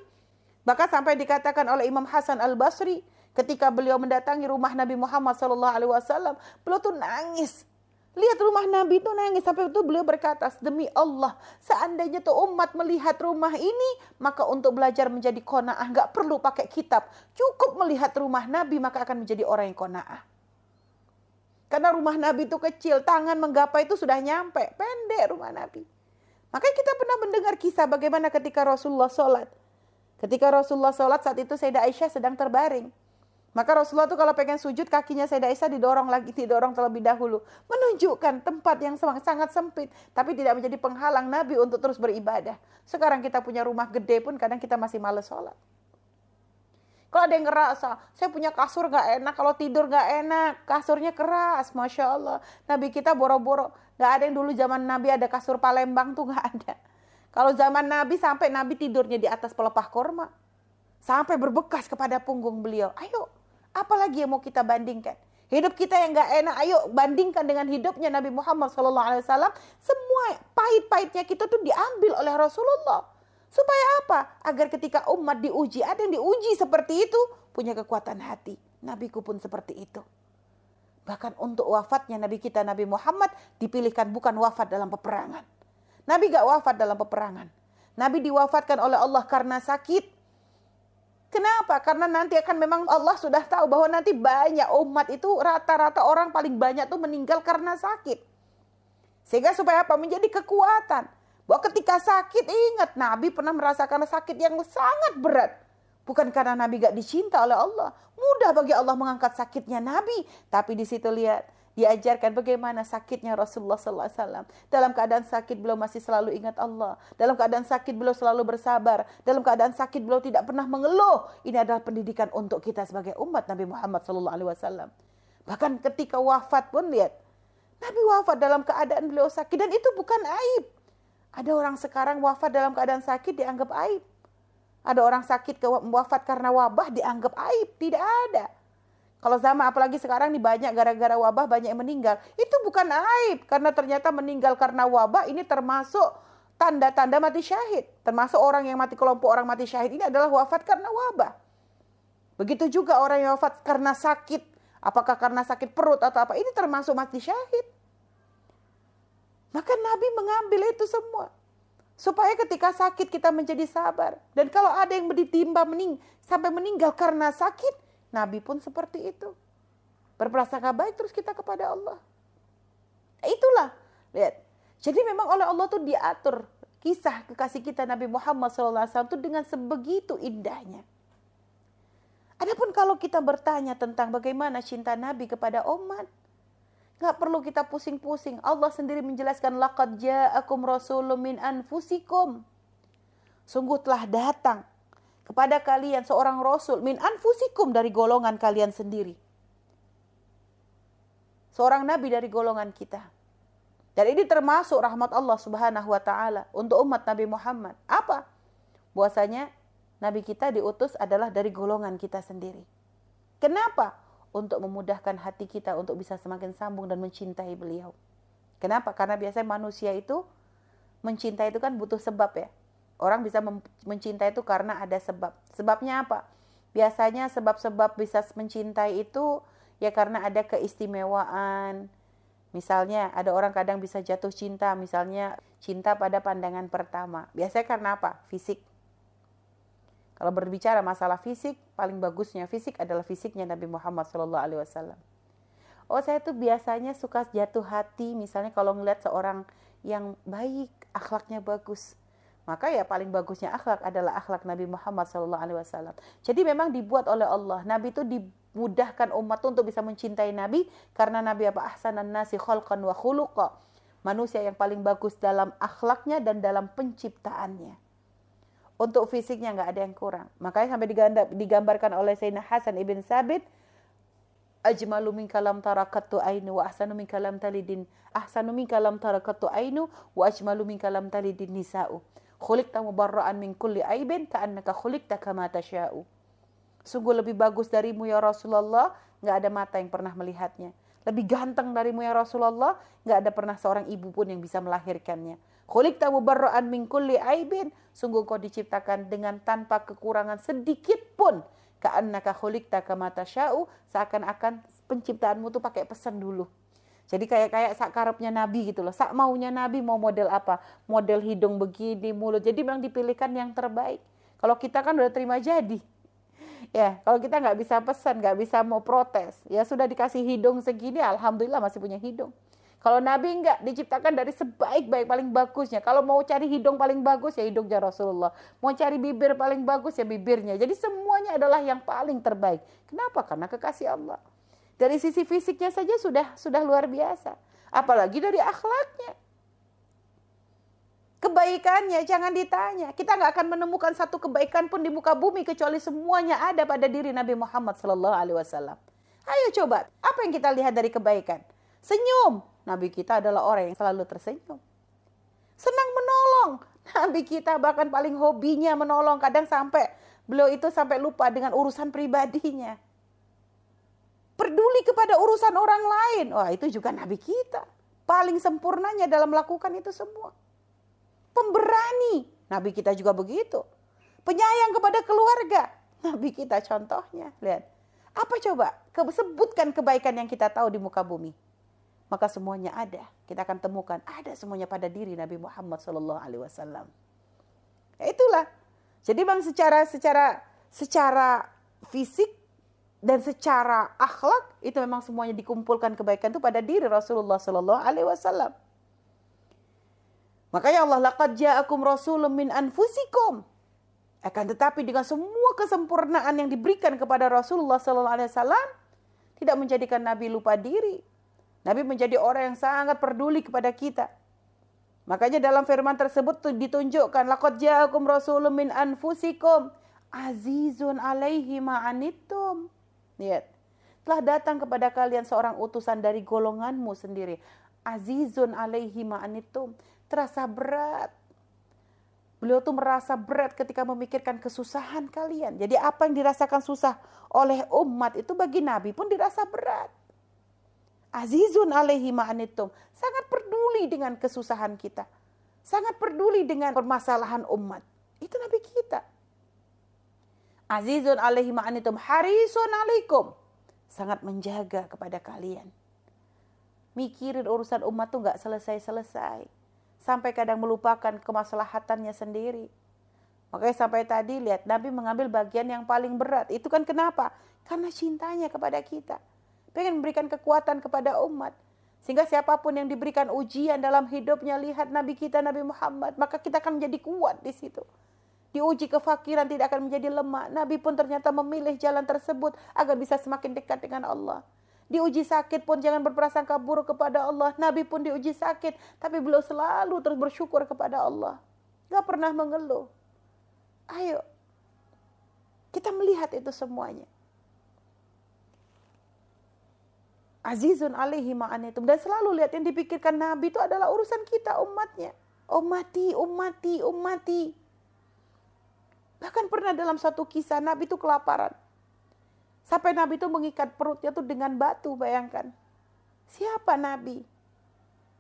Bahkan sampai dikatakan oleh Imam Hasan Al-Basri. Ketika beliau mendatangi rumah Nabi Muhammad SAW. Beliau tuh nangis. Lihat rumah Nabi itu nangis. Sampai itu beliau berkata, demi Allah, seandainya tuh umat melihat rumah ini, maka untuk belajar menjadi qanaah nggak perlu pakai kitab. Cukup melihat rumah Nabi, maka akan menjadi orang yang qanaah. Karena rumah Nabi itu kecil, tangan menggapai itu sudah nyampe. Pendek rumah Nabi. Makanya kita pernah mendengar kisah bagaimana ketika Rasulullah sholat. Ketika Rasulullah sholat, saat itu Sayyidah Aisyah sedang terbaring. Maka Rasulullah tuh kalau pengen sujud, kakinya Sayyidah Aisyah didorong terlebih dahulu. Menunjukkan tempat yang sangat sempit. Tapi tidak menjadi penghalang Nabi untuk terus beribadah. Sekarang kita punya rumah gede pun kadang kita masih males sholat. Kalau ada yang ngerasa, saya punya kasur gak enak, kalau tidur gak enak. Kasurnya keras, Masya Allah. Nabi kita boro-boro. Gak ada yang dulu zaman Nabi ada kasur Palembang tuh gak ada. Kalau zaman Nabi sampai Nabi tidurnya di atas pelepah korma. Sampai berbekas kepada punggung beliau. Ayo. Apalagi yang mau kita bandingkan? Hidup kita yang gak enak, ayo bandingkan dengan hidupnya Nabi Muhammad SAW. Semua pahit-pahitnya kita tuh diambil oleh Rasulullah. Supaya apa? Agar ketika umat diuji, ada yang diuji seperti itu, punya kekuatan hati. Nabiku pun seperti itu. Bahkan untuk wafatnya Nabi kita, Nabi Muhammad, dipilihkan bukan wafat dalam peperangan. Nabi gak wafat dalam peperangan. Nabi diwafatkan oleh Allah karena sakit. Kenapa? Karena nanti akan memang Allah sudah tahu bahwa nanti banyak umat itu rata-rata orang paling banyak tuh meninggal karena sakit. Sehingga supaya apa? Menjadi kekuatan. Bahwa ketika sakit ingat Nabi pernah merasakan sakit yang sangat berat. Bukan karena Nabi gak dicinta oleh Allah. Mudah bagi Allah mengangkat sakitnya Nabi. Tapi di situ lihat. Diajarkan bagaimana sakitnya Rasulullah SAW. Dalam keadaan sakit beliau masih selalu ingat Allah. Dalam keadaan sakit beliau selalu bersabar. Dalam keadaan sakit beliau tidak pernah mengeluh. Ini adalah pendidikan untuk kita sebagai umat Nabi Muhammad SAW. Bahkan ketika wafat pun lihat. Nabi wafat dalam keadaan beliau sakit. Dan itu bukan aib. Ada orang sekarang wafat dalam keadaan sakit dianggap aib. Ada orang sakit wafat karena wabah dianggap aib. Tidak ada. Kalau zaman apalagi sekarang nih banyak gara-gara wabah banyak yang meninggal. Itu bukan aib. Karena ternyata meninggal karena wabah ini termasuk tanda-tanda mati syahid. Termasuk orang yang mati, kelompok orang mati syahid ini adalah wafat karena wabah. Begitu juga orang yang wafat karena sakit. Apakah karena sakit perut atau apa. Ini termasuk mati syahid. Maka Nabi mengambil itu semua. Supaya ketika sakit kita menjadi sabar. Dan kalau ada yang ditimpa sampai meninggal karena sakit, Nabi pun seperti itu. Berprasangka baik terus kita kepada Allah. Itulah, lihat. Jadi memang oleh Allah tuh diatur kisah kekasih kita Nabi Muhammad SAW itu dengan sebegitu indahnya. Adapun kalau kita bertanya tentang bagaimana cinta Nabi kepada umat, nggak perlu kita pusing-pusing. Allah sendiri menjelaskan, laqad ja'akum rasulun min anfusikum. Sungguh telah datang kepada kalian seorang rasul min anfusikum, dari golongan kalian sendiri. Seorang nabi dari golongan kita. Dan ini termasuk rahmat Allah Subhanahu wa taala untuk umat Nabi Muhammad. Apa? Bahwasanya nabi kita diutus adalah dari golongan kita sendiri. Kenapa? Untuk memudahkan hati kita untuk bisa semakin sambung dan mencintai beliau. Kenapa? Karena biasanya manusia itu mencintai itu kan butuh sebab ya. Orang bisa mencintai itu karena ada sebab. Sebabnya apa? Biasanya sebab-sebab bisa mencintai itu ya karena ada keistimewaan. Misalnya ada orang kadang bisa jatuh cinta, misalnya cinta pada pandangan pertama. Biasanya karena apa? Fisik. Kalau berbicara masalah fisik, paling bagusnya fisik adalah fisiknya Nabi Muhammad SAW. Oh, saya tuh biasanya suka jatuh hati misalnya kalau ngeliat seorang yang baik, akhlaknya bagus. Maka ya paling bagusnya akhlak adalah akhlak Nabi Muhammad SAW. Jadi memang dibuat oleh Allah. Nabi itu dimudahkan umat untuk bisa mencintai Nabi. Karena Nabi apa? Ahsanan nasi khalqan wa khuluqa. Manusia yang paling bagus dalam akhlaknya dan dalam penciptaannya. Untuk fisiknya nggak ada yang kurang. Makanya sampai digambarkan oleh Sayyidina Hasan ibn Sabit. Ajmalu minka lam tarakattu ainu wa ahsanu minka lam talidin. Ahsanu minka lam tarakattu ainu wa ajmalu minka lam talidin nisa'u. Khuliqta mubarra'an min kulli aibin ka'annaka khuliqta kama tasha'u. Sungguh lebih bagus darimu ya Rasulullah, enggak ada mata yang pernah melihatnya. Lebih ganteng darimu ya Rasulullah, enggak ada pernah seorang ibu pun yang bisa melahirkannya. Khuliqta mubarra'an min kulli aibin, sungguh kau diciptakan dengan tanpa kekurangan sedikit pun. Ka'annaka khuliqta kama tasha'u, seakan-akan penciptaanmu tuh pakai pesan dulu. Jadi kayak sak karepnya Nabi gitu loh. Sak maunya Nabi mau model apa? Model hidung begini, mulut. Jadi memang dipilihkan yang terbaik. Kalau kita kan udah terima jadi. Ya, kalau kita nggak bisa pesan, nggak bisa mau protes. Ya sudah dikasih hidung segini, alhamdulillah masih punya hidung. Kalau Nabi nggak, diciptakan dari sebaik-baik, paling bagusnya. Kalau mau cari hidung paling bagus, ya hidungnya Rasulullah. Mau cari bibir paling bagus, ya bibirnya. Jadi semuanya adalah yang paling terbaik. Kenapa? Karena kekasih Allah. Dari sisi fisiknya saja sudah luar biasa. Apalagi dari akhlaknya. Kebaikannya jangan ditanya. Kita nggak akan menemukan satu kebaikan pun di muka bumi kecuali semuanya ada pada diri Nabi Muhammad SAW. Ayo coba, apa yang kita lihat dari kebaikan? Senyum. Nabi kita adalah orang yang selalu tersenyum. Senang menolong. Nabi kita bahkan paling hobinya menolong. Kadang sampai beliau itu sampai lupa dengan urusan pribadinya. Peduli kepada urusan orang lain. Wah, itu juga Nabi kita. Paling sempurnanya dalam melakukan itu semua. Pemberani. Nabi kita juga begitu. Penyayang kepada keluarga. Nabi kita contohnya. Lihat. Apa coba? Sebutkan kebaikan yang kita tahu di muka bumi. Maka semuanya ada. Kita akan temukan. Ada semuanya pada diri Nabi Muhammad SAW. Ya itulah. Jadi bang secara fisik dan secara akhlak itu memang semuanya dikumpulkan kebaikan itu pada diri Rasulullah SAW. Makanya Allah laqad ja'akum rasulun min anfusikum. Akan tetapi dengan semua kesempurnaan yang diberikan kepada Rasulullah SAW, tidak menjadikan Nabi lupa diri. Nabi menjadi orang yang sangat peduli kepada kita. Makanya dalam firman tersebut ditunjukkan laqad ja'akum rasulun min anfusikum azizun 'alaihi ma 'anittum. Lihat, telah datang kepada kalian seorang utusan dari golonganmu sendiri. Azizun 'alaihi ma 'anittum. Terasa berat. Beliau tuh merasa berat ketika memikirkan kesusahan kalian. Jadi apa yang dirasakan susah oleh umat itu bagi Nabi pun dirasa berat. Azizun 'alaihi ma 'anittum. Sangat peduli dengan kesusahan kita. Sangat peduli dengan permasalahan umat. Itu Nabi kita. Azizun 'alaihi ma 'anittum harisun 'alaikum. Sangat menjaga kepada kalian. Mikirin urusan umat tuh enggak selesai-selesai. sampai kadang melupakan kemaslahatannya sendiri. Makanya sampai tadi lihat Nabi mengambil bagian yang paling berat. Itu kan kenapa? Karena cintanya kepada kita. Pengen memberikan kekuatan kepada umat. Sehingga siapapun yang diberikan ujian dalam hidupnya, lihat Nabi kita Nabi Muhammad, maka kita akan menjadi kuat di situ. Diuji kefakiran tidak akan menjadi lemah. Nabi pun ternyata memilih jalan tersebut agar bisa semakin dekat dengan Allah. Diuji sakit pun jangan berprasangka buruk kepada Allah. Nabi pun diuji sakit, tapi beliau selalu terus bersyukur kepada Allah. Gak pernah mengeluh. Ayo, kita melihat itu semuanya. Azizun alaihi ma'anitum. Dan selalu lihat yang dipikirkan Nabi itu adalah urusan kita, umatnya. Ummati. Bahkan pernah dalam satu kisah Nabi itu kelaparan. Sampai Nabi itu mengikat perutnya tuh dengan batu, bayangkan. Siapa Nabi?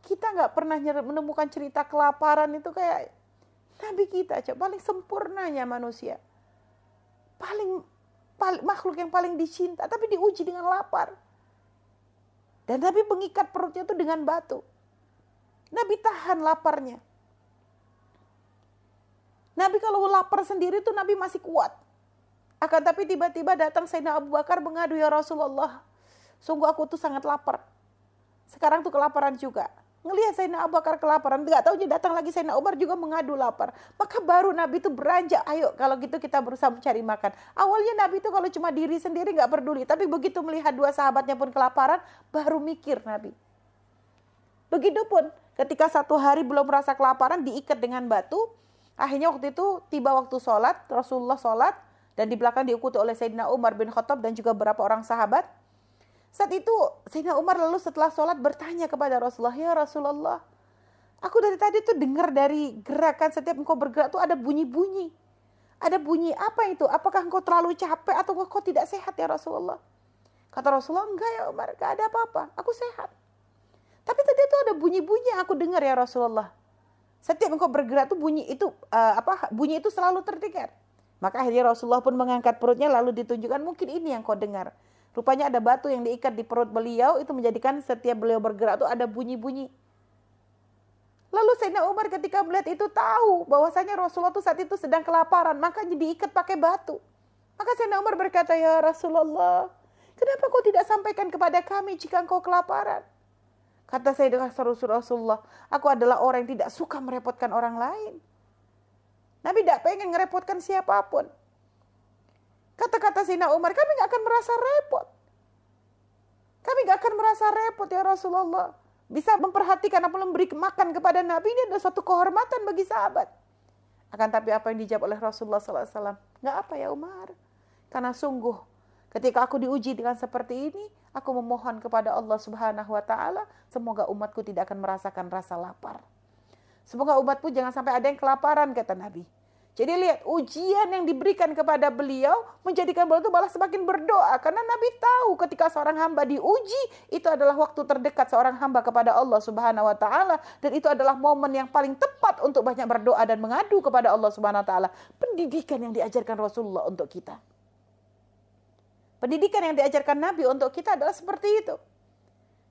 Kita gak pernah menemukan cerita kelaparan itu kayak Nabi kita, paling sempurnanya manusia. Paling makhluk yang paling dicinta, tapi diuji dengan lapar. Dan Nabi mengikat perutnya itu dengan batu. Nabi tahan laparnya. Nabi kalau lapar sendiri itu Nabi masih kuat. Akan tapi tiba-tiba datang Sayyidina Abu Bakar mengadu, ya Rasulullah, sungguh aku tuh sangat lapar. Sekarang tuh kelaparan juga. Ngelihat Sayyidina Abu Bakar kelaparan, enggak tahu datang lagi Sayyidina Umar juga mengadu lapar. Maka baru Nabi itu beranjak, ayo kalau gitu kita berusaha mencari makan. Awalnya Nabi itu kalau cuma diri sendiri enggak peduli, tapi begitu melihat dua sahabatnya pun kelaparan, baru mikir Nabi. Begitupun ketika satu hari belum merasa kelaparan, diikat dengan batu. Akhirnya waktu itu tiba waktu sholat, Rasulullah sholat, dan di belakang diikuti oleh Sayyidina Umar bin Khattab dan juga beberapa orang sahabat. Saat itu Sayyidina Umar lalu setelah sholat bertanya kepada Rasulullah, ya Rasulullah, aku dari tadi tuh dengar dari gerakan setiap engkau bergerak tuh ada bunyi-bunyi. Ada bunyi apa itu? Apakah engkau terlalu capek atau engkau tidak sehat ya Rasulullah? Kata Rasulullah, enggak ya Umar, enggak ada apa-apa, aku sehat. Tapi tadi tuh ada bunyi-bunyi yang aku dengar ya Rasulullah. Setiap engkau bergerak tuh bunyi itu selalu terdengar. Maka akhirnya Rasulullah pun mengangkat perutnya lalu ditunjukkan, mungkin ini yang kau dengar. Rupanya ada batu yang diikat di perut beliau, itu menjadikan setiap beliau bergerak itu ada bunyi-bunyi. Lalu Sayyidina Umar ketika melihat itu tahu bahwasanya Rasulullah itu saat itu sedang kelaparan, maka diikat pakai batu. Maka Sayyidina Umar berkata, ya Rasulullah, kenapa kau tidak sampaikan kepada kami jika engkau kelaparan? Kata Sayyidina Rasulullah, aku adalah orang yang tidak suka merepotkan orang lain. Nabi tidak pengen ngerepotkan siapapun. Kata-kata Sayyidina Umar, kami gak akan merasa repot. Kami gak akan merasa repot ya Rasulullah. Bisa memperhatikan atau memberi makan kepada Nabi, ini adalah suatu kehormatan bagi sahabat. Akan tapi apa yang dijawab oleh Rasulullah SAW? Gak apa ya Umar. Karena sungguh ketika aku diuji dengan seperti ini, aku memohon kepada Allah Subhanahu wa Ta'ala, semoga umatku tidak akan merasakan rasa lapar. Semoga umatku jangan sampai ada yang kelaparan, kata Nabi. Jadi lihat, ujian yang diberikan kepada beliau menjadikan beliau itu malah semakin berdoa. Karena Nabi tahu ketika seorang hamba diuji, itu adalah waktu terdekat seorang hamba kepada Allah Subhanahu wa Ta'ala. Dan itu adalah momen yang paling tepat untuk banyak berdoa dan mengadu kepada Allah Subhanahu wa Ta'ala. Pendidikan yang diajarkan Rasulullah untuk kita. Pendidikan yang diajarkan Nabi untuk kita adalah seperti itu.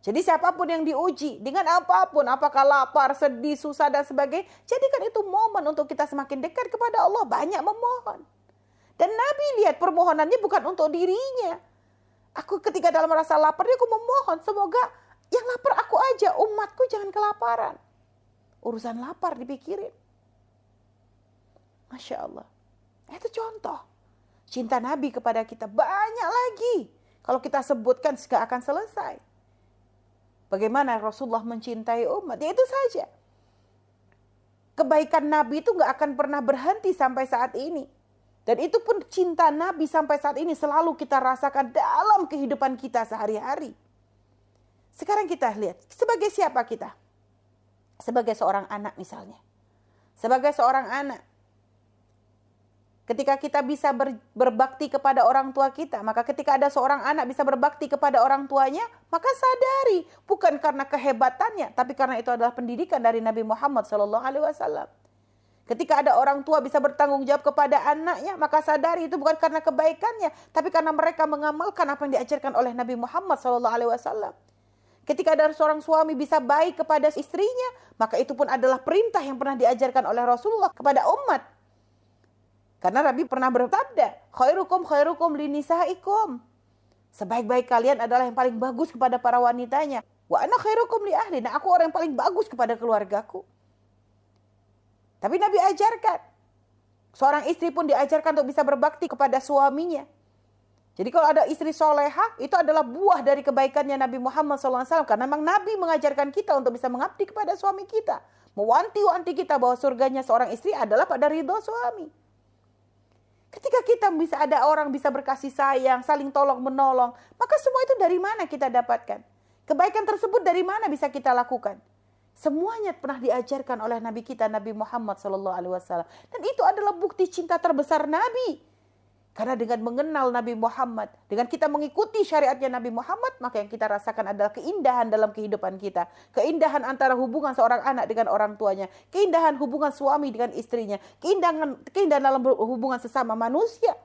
Jadi siapapun yang diuji dengan apapun, apakah lapar, sedih, susah dan sebagainya, jadikan itu momen untuk kita semakin dekat kepada Allah, banyak memohon. Dan Nabi lihat permohonannya bukan untuk dirinya. Aku ketika dalam rasa lapar, aku memohon, semoga yang lapar aku aja, umatku jangan kelaparan. Urusan lapar dipikirin. Masya Allah. Itu contoh. Cinta Nabi kepada kita banyak lagi. Kalau kita sebutkan, gak akan selesai. Bagaimana Rasulullah mencintai umat, ya itu saja. Kebaikan Nabi itu gak akan pernah berhenti sampai saat ini. Dan itu pun cinta Nabi sampai saat ini selalu kita rasakan dalam kehidupan kita sehari-hari. Sekarang kita lihat, sebagai siapa kita? Sebagai seorang anak misalnya. Sebagai seorang anak. Ketika kita bisa berbakti kepada orang tua kita, maka ketika ada seorang anak bisa berbakti kepada orang tuanya, maka sadari bukan karena kehebatannya, tapi karena itu adalah pendidikan dari Nabi Muhammad SAW. Ketika ada orang tua bisa bertanggung jawab kepada anaknya, maka sadari itu bukan karena kebaikannya, tapi karena mereka mengamalkan apa yang diajarkan oleh Nabi Muhammad SAW. Ketika ada seorang suami bisa baik kepada istrinya, maka itu pun adalah perintah yang pernah diajarkan oleh Rasulullah kepada umat. Karena Nabi pernah bersabda, khairukum khairukum linisaikum. Sebaik-baik kalian adalah yang paling bagus kepada para wanitanya. Wa ana khairukum li ahli. Nah, aku orang yang paling bagus kepada keluargaku. Tapi Nabi ajarkan, seorang istri pun diajarkan untuk bisa berbakti kepada suaminya. Jadi kalau ada istri solehah, itu adalah buah dari kebaikannya Nabi Muhammad SAW. Karena memang Nabi mengajarkan kita untuk bisa mengabdi kepada suami kita. Mewanti-wanti kita bahwa surganya seorang istri adalah pada ridho suami. Ketika kita bisa ada orang bisa berkasih sayang, saling tolong menolong, maka semua itu dari mana kita dapatkan? Kebaikan tersebut dari mana bisa kita lakukan? Semuanya pernah diajarkan oleh Nabi kita, Nabi Muhammad SAW. Dan itu adalah bukti cinta terbesar Nabi. Karena dengan mengenal Nabi Muhammad, dengan kita mengikuti syariatnya Nabi Muhammad, maka yang kita rasakan adalah keindahan dalam kehidupan kita. Keindahan antara hubungan seorang anak dengan orang tuanya. Keindahan hubungan suami dengan istrinya. Keindahan dalam hubungan sesama manusia.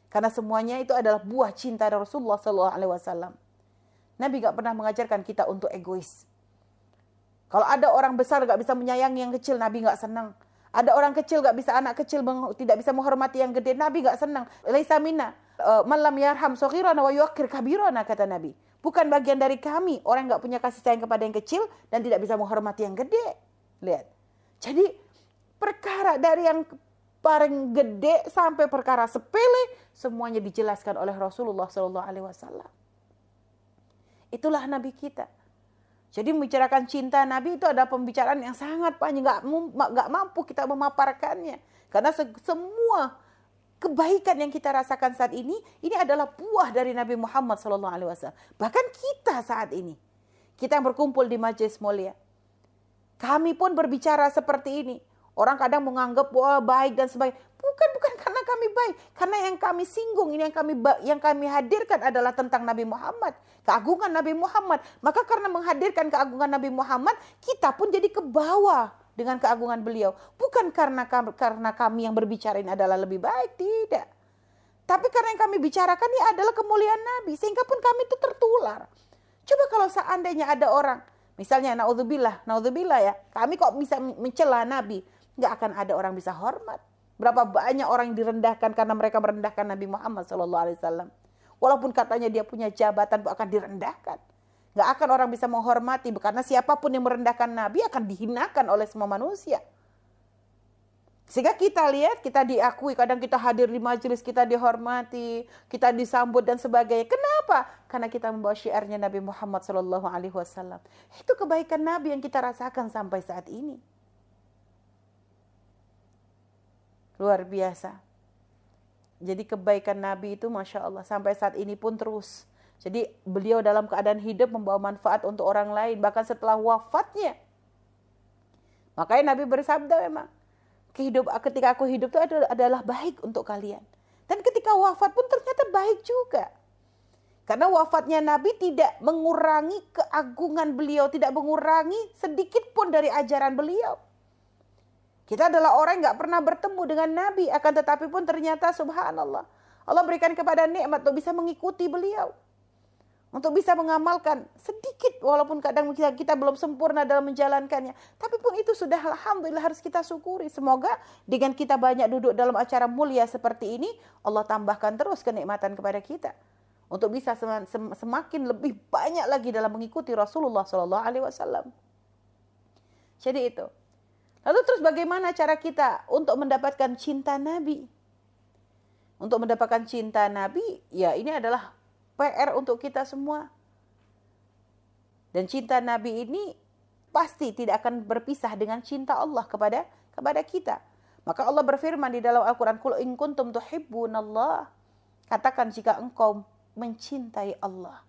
Karena semuanya itu adalah buah cinta Rasulullah SAW. Nabi gak pernah mengajarkan kita untuk egois. Kalau ada orang besar gak bisa menyayangi yang kecil, Nabi gak senang. Ada orang kecil gak bisa, anak kecil tidak bisa menghormati yang gede, Nabi gak senang. Laisa minna man lam yarham saghirana wa yuqir kabirana, kata Nabi. Bukan bagian dari kami orang yang gak punya kasih sayang kepada yang kecil dan tidak bisa menghormati yang gede. Lihat. Jadi perkara dari yang paling gede sampai perkara sepele semuanya dijelaskan oleh Rasulullah SAW. Itulah Nabi kita. Jadi membicarakan cinta Nabi itu adalah pembicaraan yang sangat panjang, gak mampu kita memaparkannya. Karena semua kebaikan yang kita rasakan saat ini adalah buah dari Nabi Muhammad SAW. Bahkan kita saat ini, kita yang berkumpul di majelis mulia, kami pun berbicara seperti ini. Orang kadang menganggap wah baik dan sebagainya. Bukan karena kami baik, karena yang kami singgung ini yang kami hadirkan adalah tentang Nabi Muhammad, keagungan Nabi Muhammad. Maka karena menghadirkan keagungan Nabi Muhammad, kita pun jadi ke bawah dengan keagungan beliau. Bukan karena kami yang berbicara ini adalah lebih baik, tidak. Tapi karena yang kami bicarakan ini adalah kemuliaan Nabi, sehingga pun kami itu tertular. Coba kalau seandainya ada orang, misalnya naudzubillah ya, kami kok bisa mencela Nabi, nggak akan ada orang bisa hormat. Berapa banyak orang yang direndahkan karena mereka merendahkan Nabi Muhammad SAW. Walaupun katanya dia punya jabatan, akan direndahkan. Gak akan orang bisa menghormati. Karena siapapun yang merendahkan Nabi akan dihinakan oleh semua manusia. Sehingga kita lihat, kita diakui. Kadang kita hadir di majelis, kita dihormati, kita disambut dan sebagainya. Kenapa? Karena kita membawa syiarnya Nabi Muhammad SAW. Itu kebaikan Nabi yang kita rasakan sampai saat ini. Luar biasa. Jadi kebaikan Nabi itu Masya Allah sampai saat ini pun terus. Jadi beliau dalam keadaan hidup membawa manfaat untuk orang lain. Bahkan setelah wafatnya. Makanya Nabi bersabda memang. Ketika aku hidup itu adalah baik untuk kalian. Dan ketika wafat pun ternyata baik juga. Karena wafatnya Nabi tidak mengurangi keagungan beliau. Tidak mengurangi sedikit pun dari ajaran beliau. Kita adalah orang yang gak pernah bertemu dengan Nabi. Akan tetapi pun ternyata subhanallah. Allah berikan kepada nikmat untuk bisa mengikuti beliau. Untuk bisa mengamalkan sedikit. Walaupun kadang kita belum sempurna dalam menjalankannya. Tapi pun itu sudah alhamdulillah harus kita syukuri. Semoga dengan kita banyak duduk dalam acara mulia seperti ini. Allah tambahkan terus kenikmatan kepada kita. Untuk bisa semakin lebih banyak lagi dalam mengikuti Rasulullah SAW. Jadi itu. Lalu terus bagaimana cara kita untuk mendapatkan cinta Nabi? Untuk mendapatkan cinta Nabi, ya ini adalah PR untuk kita semua. Dan cinta Nabi ini pasti tidak akan berpisah dengan cinta Allah kepada kita. Maka Allah berfirman di dalam Al-Quran, Qul in kuntum tuhibbunallah. Katakan jika engkau mencintai Allah.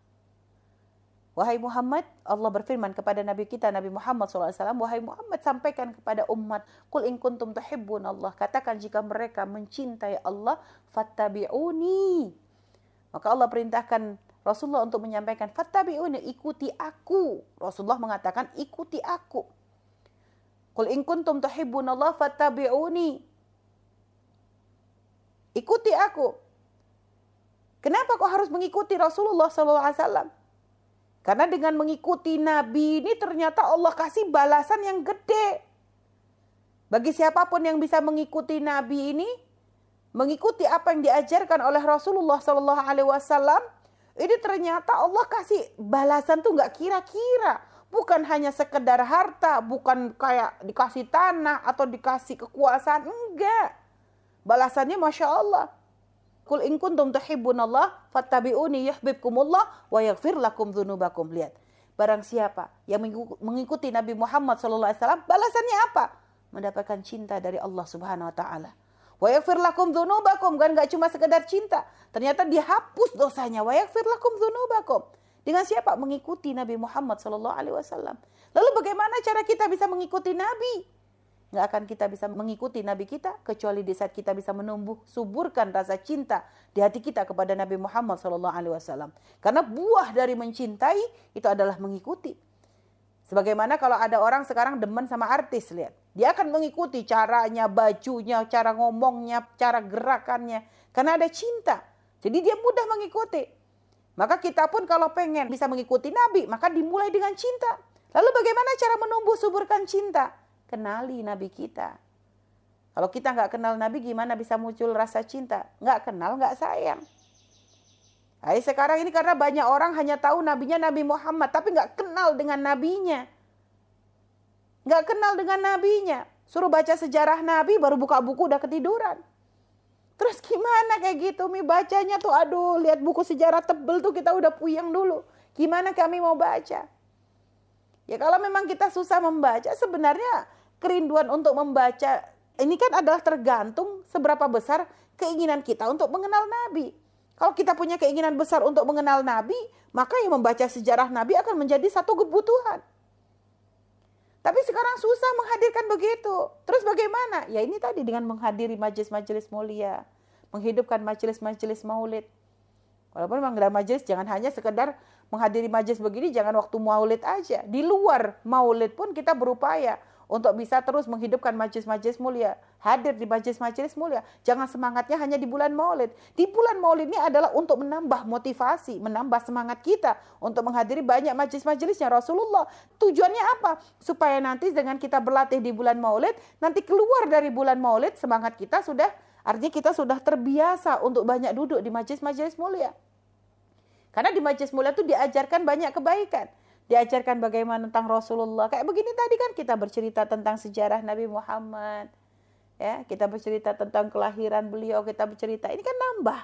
Wahai Muhammad, Allah berfirman kepada Nabi kita, Nabi Muhammad SAW, wahai Muhammad, sampaikan kepada umat, Qul in kuntum tuhibbunallah. Katakan jika mereka mencintai Allah, fattabi'uni. Maka Allah perintahkan Rasulullah untuk menyampaikan, fattabi'uni, ikuti aku. Rasulullah mengatakan, ikuti aku. Qul in kuntum tuhibbunallah, fattabi'uni. Ikuti aku. Kenapa kau harus mengikuti Rasulullah SAW? Karena dengan mengikuti Nabi ini ternyata Allah kasih balasan yang gede. Bagi siapapun yang bisa mengikuti Nabi ini, mengikuti apa yang diajarkan oleh Rasulullah SAW, ini ternyata Allah kasih balasan tuh nggak kira-kira. Bukan hanya sekedar harta, bukan kayak dikasih tanah atau dikasih kekuasaan, enggak. Balasannya Masya Allah. Qul in kuntum tuhibbunallah fattabi'uni yuhibbukumullah wa yaghfir lakum dzunubakum. Lihat, barang siapa yang mengikuti Nabi Muhammad SAW, balasannya apa? Mendapatkan cinta dari Allah Subhanahu wa taala. Wa yaghfir lakum dzunubakum, kan enggak cuma sekedar cinta, ternyata dihapus dosanya. Wa yaghfir lakum dzunubakum. Dengan siapa? Mengikuti Nabi Muhammad SAW. Lalu bagaimana cara kita bisa mengikuti Nabi? Nggak akan kita bisa mengikuti Nabi kita kecuali di saat kita bisa menumbuh, suburkan rasa cinta di hati kita kepada Nabi Muhammad SAW. Karena buah dari mencintai itu adalah mengikuti. Sebagaimana kalau ada orang sekarang demen sama artis, lihat. Dia akan mengikuti caranya, bajunya, cara ngomongnya, cara gerakannya. Karena ada cinta. Jadi dia mudah mengikuti. Maka kita pun kalau pengen bisa mengikuti Nabi, maka dimulai dengan cinta. Lalu bagaimana cara menumbuh suburkan cinta? Kenali Nabi kita. Kalau kita nggak kenal Nabi, gimana bisa muncul rasa cinta? Nggak kenal, nggak sayang. Nah, sekarang ini karena banyak orang hanya tahu Nabinya Nabi Muhammad, tapi nggak kenal dengan Nabinya. Nggak kenal dengan Nabinya. Suruh baca sejarah Nabi, baru buka buku udah ketiduran. Terus gimana kayak gitu? Bacanya tuh aduh, lihat buku sejarah tebel tuh kita udah puyeng dulu. Gimana kami mau baca? Ya kalau memang kita susah membaca, sebenarnya kerinduan untuk membaca ini kan adalah tergantung seberapa besar keinginan kita untuk mengenal Nabi. Kalau kita punya keinginan besar untuk mengenal Nabi, maka yang membaca sejarah Nabi akan menjadi satu kebutuhan. Tapi sekarang susah menghadirkan begitu. Terus bagaimana? Ya ini tadi dengan menghadiri majelis-majelis mulia. Menghidupkan majelis-majelis maulid. Walaupun memang dalam majelis jangan hanya sekedar menghadiri majelis begini, jangan waktu maulid aja. Di luar maulid pun kita berupaya untuk bisa terus menghidupkan majelis-majelis mulia. Hadir di majelis-majelis mulia. Jangan semangatnya hanya di bulan maulid. Di bulan maulid ini adalah untuk menambah motivasi, menambah semangat kita untuk menghadiri banyak majelis-majelisnya Rasulullah. Tujuannya apa? Supaya nanti dengan kita berlatih di bulan maulid, nanti keluar dari bulan maulid, semangat kita sudah, artinya kita sudah terbiasa untuk banyak duduk di majelis-majelis mulia. Karena di majelis mulia itu diajarkan banyak kebaikan. Diajarkan bagaimana tentang Rasulullah. Kayak begini tadi kan kita bercerita tentang sejarah Nabi Muhammad. Ya, kita bercerita tentang kelahiran beliau, kita bercerita. Ini kan nambah.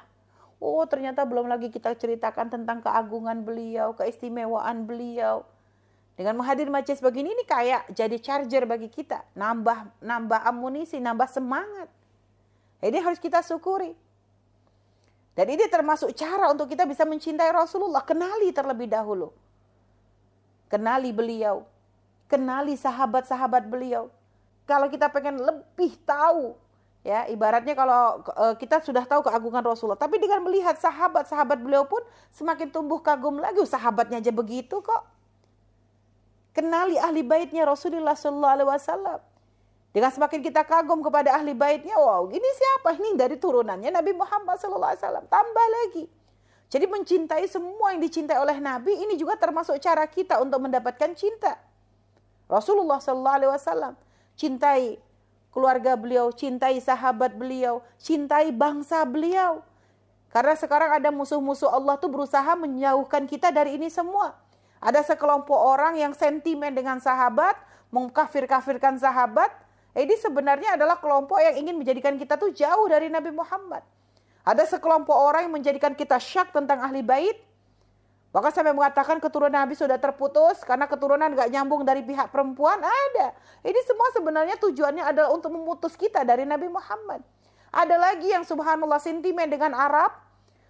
Oh, ternyata belum lagi kita ceritakan tentang keagungan beliau, keistimewaan beliau. Dengan menghadir majelis begini ini kayak jadi charger bagi kita. Nambah amunisi, nambah semangat. Ini harus kita syukuri. Dan ini termasuk cara untuk kita bisa mencintai Rasulullah. Kenali terlebih dahulu. Kenali beliau, kenali sahabat-sahabat beliau. Kalau kita pengen lebih tahu, ya ibaratnya kalau kita sudah tahu keagungan Rasulullah, tapi dengan melihat sahabat-sahabat beliau pun semakin tumbuh kagum lagi. Sahabatnya aja begitu kok. Kenali ahli baitnya Rasulullah SAW. Dengan semakin kita kagum kepada ahli baitnya, wow, ini siapa? Ini dari turunannya Nabi Muhammad SAW. Tambah lagi. Jadi mencintai semua yang dicintai oleh Nabi, ini juga termasuk cara kita untuk mendapatkan cinta. Rasulullah SAW cintai keluarga beliau, cintai sahabat beliau, cintai bangsa beliau. Karena sekarang ada musuh-musuh Allah tuh berusaha menjauhkan kita dari ini semua. Ada sekelompok orang yang sentimen dengan sahabat, mengkafir-kafirkan sahabat. Ini sebenarnya adalah kelompok yang ingin menjadikan kita tuh jauh dari Nabi Muhammad. Ada sekelompok orang yang menjadikan kita syak tentang ahli bait. Bahkan sampai mengatakan keturunan Nabi sudah terputus karena keturunan gak nyambung dari pihak perempuan. Ada. Ini semua sebenarnya tujuannya adalah untuk memutus kita dari Nabi Muhammad. Ada lagi yang subhanallah sentimen dengan Arab.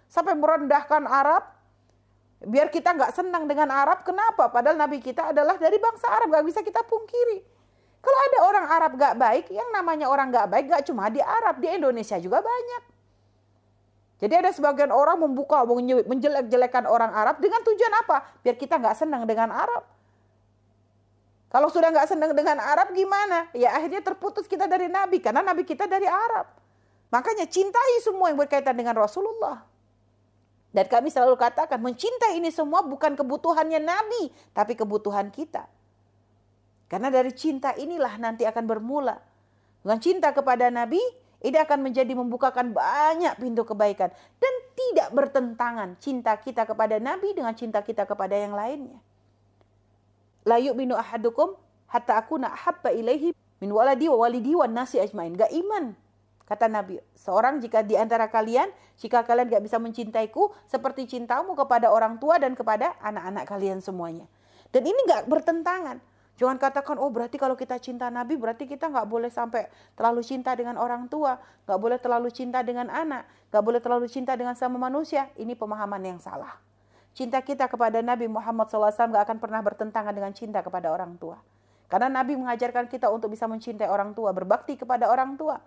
Sampai merendahkan Arab. Biar kita gak senang dengan Arab. Kenapa? Padahal Nabi kita adalah dari bangsa Arab. Gak bisa kita pungkiri. Kalau ada orang Arab gak baik, yang namanya orang gak baik gak cuma di Arab. Di Indonesia juga banyak. Jadi ada sebagian orang membuka, menjelek-jelekan orang Arab dengan tujuan apa? Biar kita nggak senang dengan Arab. Kalau sudah nggak senang dengan Arab gimana? Ya akhirnya terputus kita dari Nabi, karena Nabi kita dari Arab. Makanya cintai semua yang berkaitan dengan Rasulullah. Dan kami selalu katakan, mencintai ini semua bukan kebutuhannya Nabi, tapi kebutuhan kita. Karena dari cinta inilah nanti akan bermula. Dengan cinta kepada Nabi, ini akan menjadi membukakan banyak pintu kebaikan. Dan tidak bertentangan cinta kita kepada Nabi dengan cinta kita kepada yang lainnya. La yu'minu ahadukum hatta akuna ahabba ilaihi min waladi wa walidi wa nasi ajmain. Gak iman. Kata Nabi, seorang jika di antara kalian, jika kalian gak bisa mencintaiku, seperti cintamu kepada orang tua dan kepada anak-anak kalian semuanya. Dan ini gak bertentangan. Jangan katakan, oh berarti kalau kita cinta Nabi, berarti kita gak boleh sampai terlalu cinta dengan orang tua, gak boleh terlalu cinta dengan anak, gak boleh terlalu cinta dengan sama manusia. Ini pemahaman yang salah. Cinta kita kepada Nabi Muhammad SAW gak akan pernah bertentangan dengan cinta kepada orang tua. Karena Nabi mengajarkan kita untuk bisa mencintai orang tua, berbakti kepada orang tua.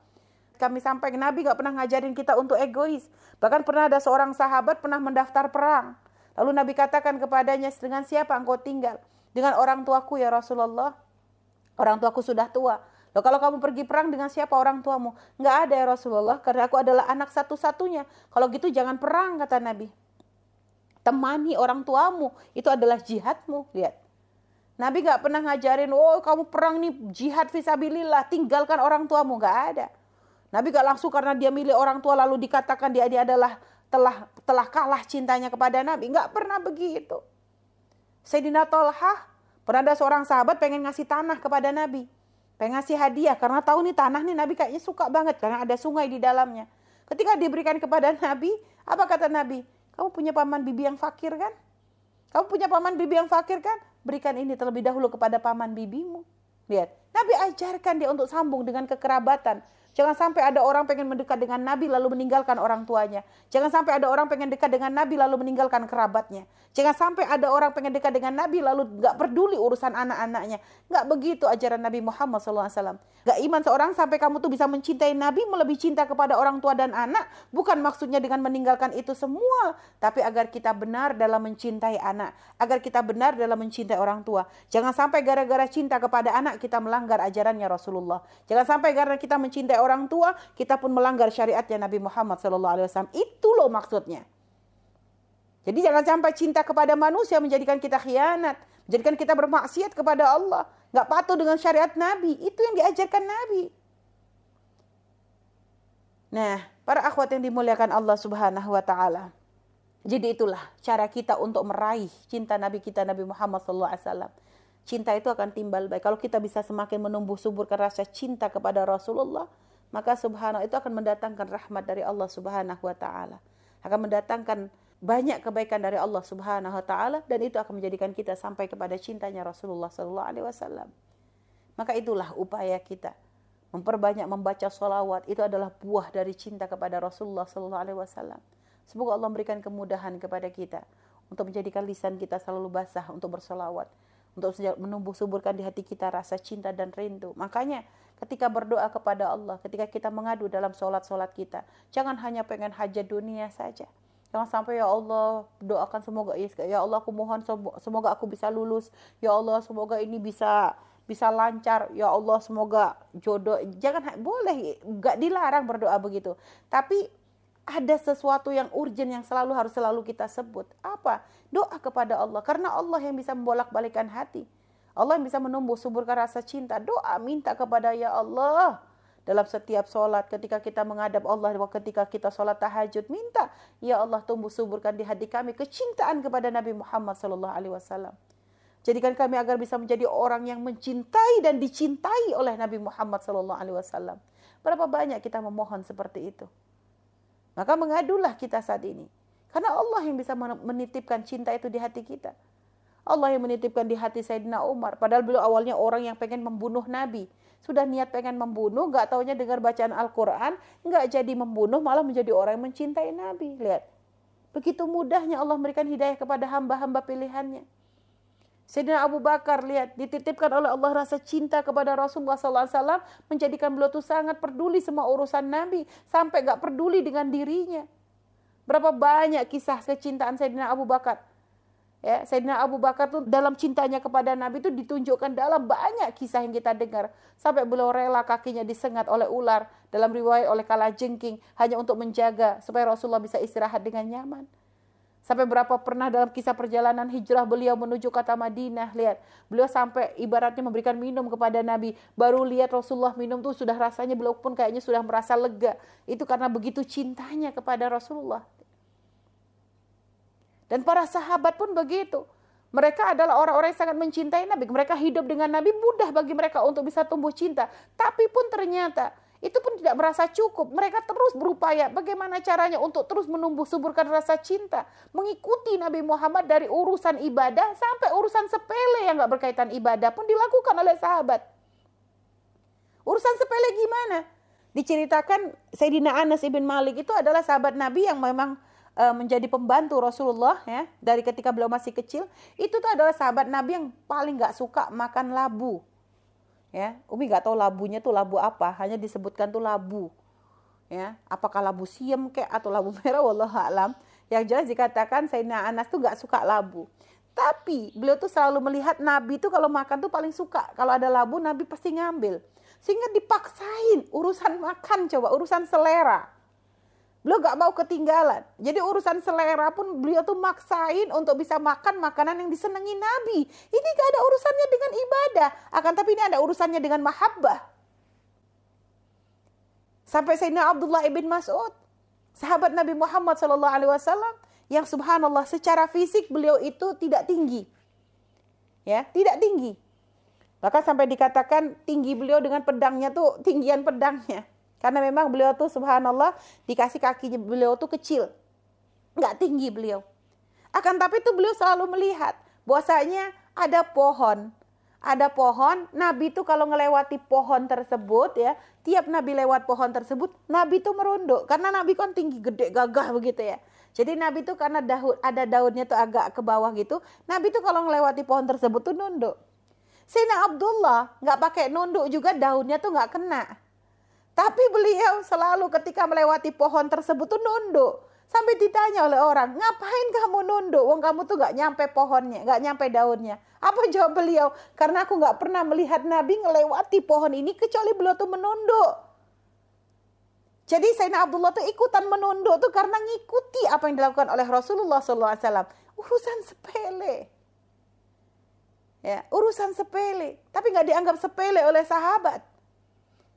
Kami sampai Nabi gak pernah ngajarin kita untuk egois. Bahkan pernah ada seorang sahabat pernah mendaftar perang. Lalu Nabi katakan kepadanya, dengan siapa engkau tinggal? Dengan orang tuaku ya Rasulullah. Orang tuaku sudah tua. Loh, kalau kamu pergi perang dengan siapa orang tuamu? Enggak ada ya Rasulullah, karena aku adalah anak satu-satunya. Kalau gitu jangan perang, kata Nabi. Temani orang tuamu, itu adalah jihadmu. Lihat. Nabi gak pernah ngajarin, oh kamu perang nih jihad fisabilillah, tinggalkan orang tuamu. Gak ada. Nabi gak langsung karena dia milih orang tua lalu dikatakan dia adalah telah kalah cintanya kepada Nabi. Gak pernah begitu. Sayyidina Thalhah, pernah ada seorang sahabat pengen ngasih tanah kepada Nabi. Pengen ngasih hadiah karena tahu nih tanah nih Nabi kayaknya suka banget karena ada sungai di dalamnya. Ketika diberikan kepada Nabi, apa kata Nabi? Kamu punya paman bibi yang fakir kan? Kamu punya paman bibi yang fakir kan? Berikan ini terlebih dahulu kepada paman bibimu. Lihat, Nabi ajarkan dia untuk sambung dengan kekerabatan. Jangan sampai ada orang pengen mendekat dengan Nabi lalu meninggalkan orang tuanya. Jangan sampai ada orang pengen dekat dengan Nabi lalu meninggalkan kerabatnya. Jangan sampai ada orang pengen dekat dengan Nabi lalu gak peduli urusan anak-anaknya. Gak begitu ajaran Nabi Muhammad SAW. Gak iman seorang sampai kamu tuh bisa mencintai Nabi melebihi cinta kepada orang tua dan anak. Bukan maksudnya dengan meninggalkan itu semua. Tapi agar kita benar dalam mencintai anak. Agar kita benar dalam mencintai orang tua. Jangan sampai gara-gara cinta kepada anak kita melanggar ajarannya Rasulullah. Jangan sampai karena kita mencintai orang tua, kita pun melanggar syariatnya Nabi Muhammad SAW. Itu loh maksudnya. Jadi jangan sampai cinta kepada manusia menjadikan kita khianat, menjadikan kita bermaksiat kepada Allah, nggak patuh dengan syariat Nabi. Itu yang diajarkan Nabi. Nah, para akhwat yang dimuliakan Allah Subhanahu wa taala. Jadi itulah cara kita untuk meraih cinta Nabi kita Nabi Muhammad SAW. Cinta itu akan timbal baik. Kalau kita bisa semakin menumbuh suburkan rasa cinta kepada Rasulullah, maka subhanallah itu akan mendatangkan rahmat dari Allah Subhanahu wa taala. Akan mendatangkan banyak kebaikan dari Allah Subhanahu wa taala dan itu akan menjadikan kita sampai kepada cintanya Rasulullah sallallahu alaihi wasallam. Maka itulah upaya kita memperbanyak membaca sholawat. Itu adalah buah dari cinta kepada Rasulullah sallallahu alaihi wasallam. Semoga Allah memberikan kemudahan kepada kita untuk menjadikan lisan kita selalu basah untuk bersolawat, untuk menumbuh suburkan di hati kita rasa cinta dan rindu. Makanya ketika berdoa kepada Allah, ketika kita mengadu dalam solat-solat kita, jangan hanya pengen hajat dunia saja. Jangan sampai ya Allah doakan semoga ya Allah aku mohon semoga aku bisa lulus, ya Allah semoga ini bisa lancar, ya Allah semoga jodoh. Jangan, boleh, gak dilarang berdoa begitu. Tapi ada sesuatu yang urgent yang harus selalu kita sebut. Apa? Doa kepada Allah. Karena Allah yang bisa membolak-balikan hati. Allah yang bisa menumbuh suburkan rasa cinta. Doa, minta kepada ya Allah. Dalam setiap solat, ketika kita menghadap Allah, ketika kita solat tahajud, minta, ya Allah tumbuh suburkan di hati kami kecintaan kepada Nabi Muhammad SAW. Jadikan kami agar bisa menjadi orang yang mencintai dan dicintai oleh Nabi Muhammad SAW. Berapa banyak kita memohon seperti itu? Maka mengadulah kita saat ini. Karena Allah yang bisa menitipkan cinta itu di hati kita. Allah yang menitipkan di hati Sayyidina Umar. Padahal beliau awalnya orang yang pengen membunuh Nabi. Sudah niat pengen membunuh, gak taunya dengar bacaan Al-Quran, gak jadi membunuh, malah menjadi orang yang mencintai Nabi. Lihat, begitu mudahnya Allah memberikan hidayah kepada hamba-hamba pilihannya. Sayyidina Abu Bakar, lihat, dititipkan oleh Allah rasa cinta kepada Rasulullah SAW, menjadikan beliau itu sangat peduli semua urusan Nabi, sampai gak peduli dengan dirinya. Berapa banyak kisah kecintaan Sayyidina Abu Bakar. Ya, Sayyidina Abu Bakar tuh dalam cintanya kepada Nabi itu ditunjukkan dalam banyak kisah yang kita dengar. Sampai beliau rela kakinya disengat oleh ular, dalam riwayat oleh kalajengking, hanya untuk menjaga supaya Rasulullah bisa istirahat dengan nyaman. Sampai berapa pernah dalam kisah perjalanan hijrah beliau menuju kota Madinah. Lihat, beliau sampai ibaratnya memberikan minum kepada Nabi. Baru lihat Rasulullah minum tuh sudah rasanya beliau pun kayaknya sudah merasa lega. Itu karena begitu cintanya kepada Rasulullah. Dan para sahabat pun begitu. Mereka adalah orang-orang yang sangat mencintai Nabi. Mereka hidup dengan Nabi, mudah bagi mereka untuk bisa tumbuh cinta. Tapi pun ternyata itu pun tidak merasa cukup. Mereka terus berupaya bagaimana caranya untuk terus menumbuh suburkan rasa cinta. Mengikuti Nabi Muhammad dari urusan ibadah sampai urusan sepele yang gak berkaitan ibadah pun dilakukan oleh sahabat. Urusan sepele gimana? Diceritakan Sayyidina Anas ibn Malik itu adalah sahabat Nabi yang memang menjadi pembantu Rasulullah ya, dari ketika beliau masih kecil. Itu tuh adalah sahabat Nabi yang paling gak suka makan labu. Ya, Umi nggak tahu labunya tuh labu apa, hanya disebutkan tuh labu. Ya, apakah labu siem kek atau labu merah, wallahu a'lam. Yang jelas dikatakan Sayyidina Anas tuh nggak suka labu. Tapi beliau tuh selalu melihat Nabi tuh kalau makan tuh paling suka. Kalau ada labu Nabi pasti ngambil. Sehingga dipaksain urusan makan, coba urusan selera. Beliau gak mau ketinggalan. Jadi urusan selera pun beliau tuh maksain untuk bisa makan makanan yang disenangi Nabi. Ini gak ada urusannya dengan ibadah. Akan tapi ini ada urusannya dengan mahabbah. Sampai Sayyidina Abdullah ibn Mas'ud, sahabat Nabi Muhammad SAW, yang subhanallah secara fisik beliau itu tidak tinggi. Ya, tidak tinggi. Bahkan sampai dikatakan tinggi beliau dengan pedangnya tuh tinggian pedangnya. Karena memang beliau tuh subhanallah dikasih kakinya beliau tuh kecil. Nggak tinggi beliau. Akan tapi tuh beliau selalu melihat bahwasanya ada pohon. Ada pohon, Nabi tuh kalau ngelewati pohon tersebut ya, tiap Nabi lewat pohon tersebut, Nabi tuh merunduk. Karena Nabi kan tinggi, gede, gagah begitu ya. Jadi Nabi tuh karena ada daunnya tuh agak ke bawah gitu, Nabi tuh kalau ngelewati pohon tersebut tuh nunduk. Sayyidina Abdullah nggak pakai nunduk juga, daunnya tuh nggak kena. Tapi beliau selalu ketika melewati pohon tersebut tuh nunduk. Sampai ditanya oleh orang, ngapain kamu nunduk? Wong kamu tuh gak nyampe pohonnya, gak nyampe daunnya. Apa jawab beliau? Karena aku gak pernah melihat Nabi ngelewati pohon ini kecuali beliau tuh menunduk. Jadi Sayyidina Abdullah tuh ikutan menunduk tuh karena ngikuti apa yang dilakukan oleh Rasulullah SAW. Urusan sepele. Ya, urusan sepele. Tapi gak dianggap sepele oleh sahabat.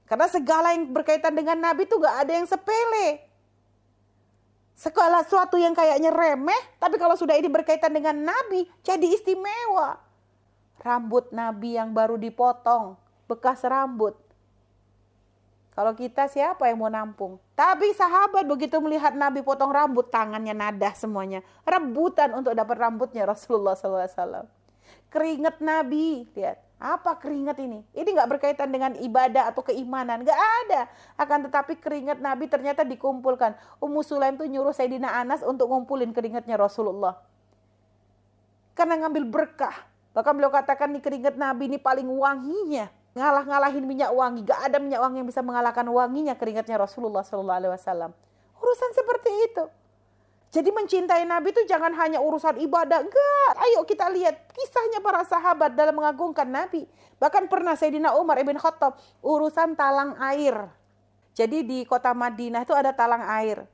Karena segala yang berkaitan dengan Nabi itu gak ada yang sepele. Segala sesuatu yang kayaknya remeh, tapi kalau sudah ini berkaitan dengan Nabi, jadi istimewa. Rambut Nabi yang baru dipotong, bekas rambut. Kalau kita siapa yang mau nampung? Tapi sahabat begitu melihat Nabi potong rambut, tangannya nadah semuanya. Rebutan untuk dapat rambutnya Rasulullah SAW. Keringat Nabi, lihat. Apa keringat ini? Ini gak berkaitan dengan ibadah atau keimanan. Gak ada. Akan tetapi keringat Nabi ternyata dikumpulkan. Ummu Sulaim tuh nyuruh Sayyidina Anas untuk ngumpulin keringatnya Rasulullah. Karena ngambil berkah. Bahkan beliau katakan nih keringat Nabi ini paling wanginya. Ngalah-ngalahin minyak wangi. Gak ada minyak wangi yang bisa mengalahkan wanginya keringatnya Rasulullah SAW. Urusan seperti itu. Jadi mencintai Nabi itu jangan hanya urusan ibadah. Enggak, ayo kita lihat kisahnya para sahabat dalam mengagungkan Nabi. Bahkan pernah Sayyidina Umar ibn Khattab urusan talang air. Jadi di kota Madinah itu ada talang air.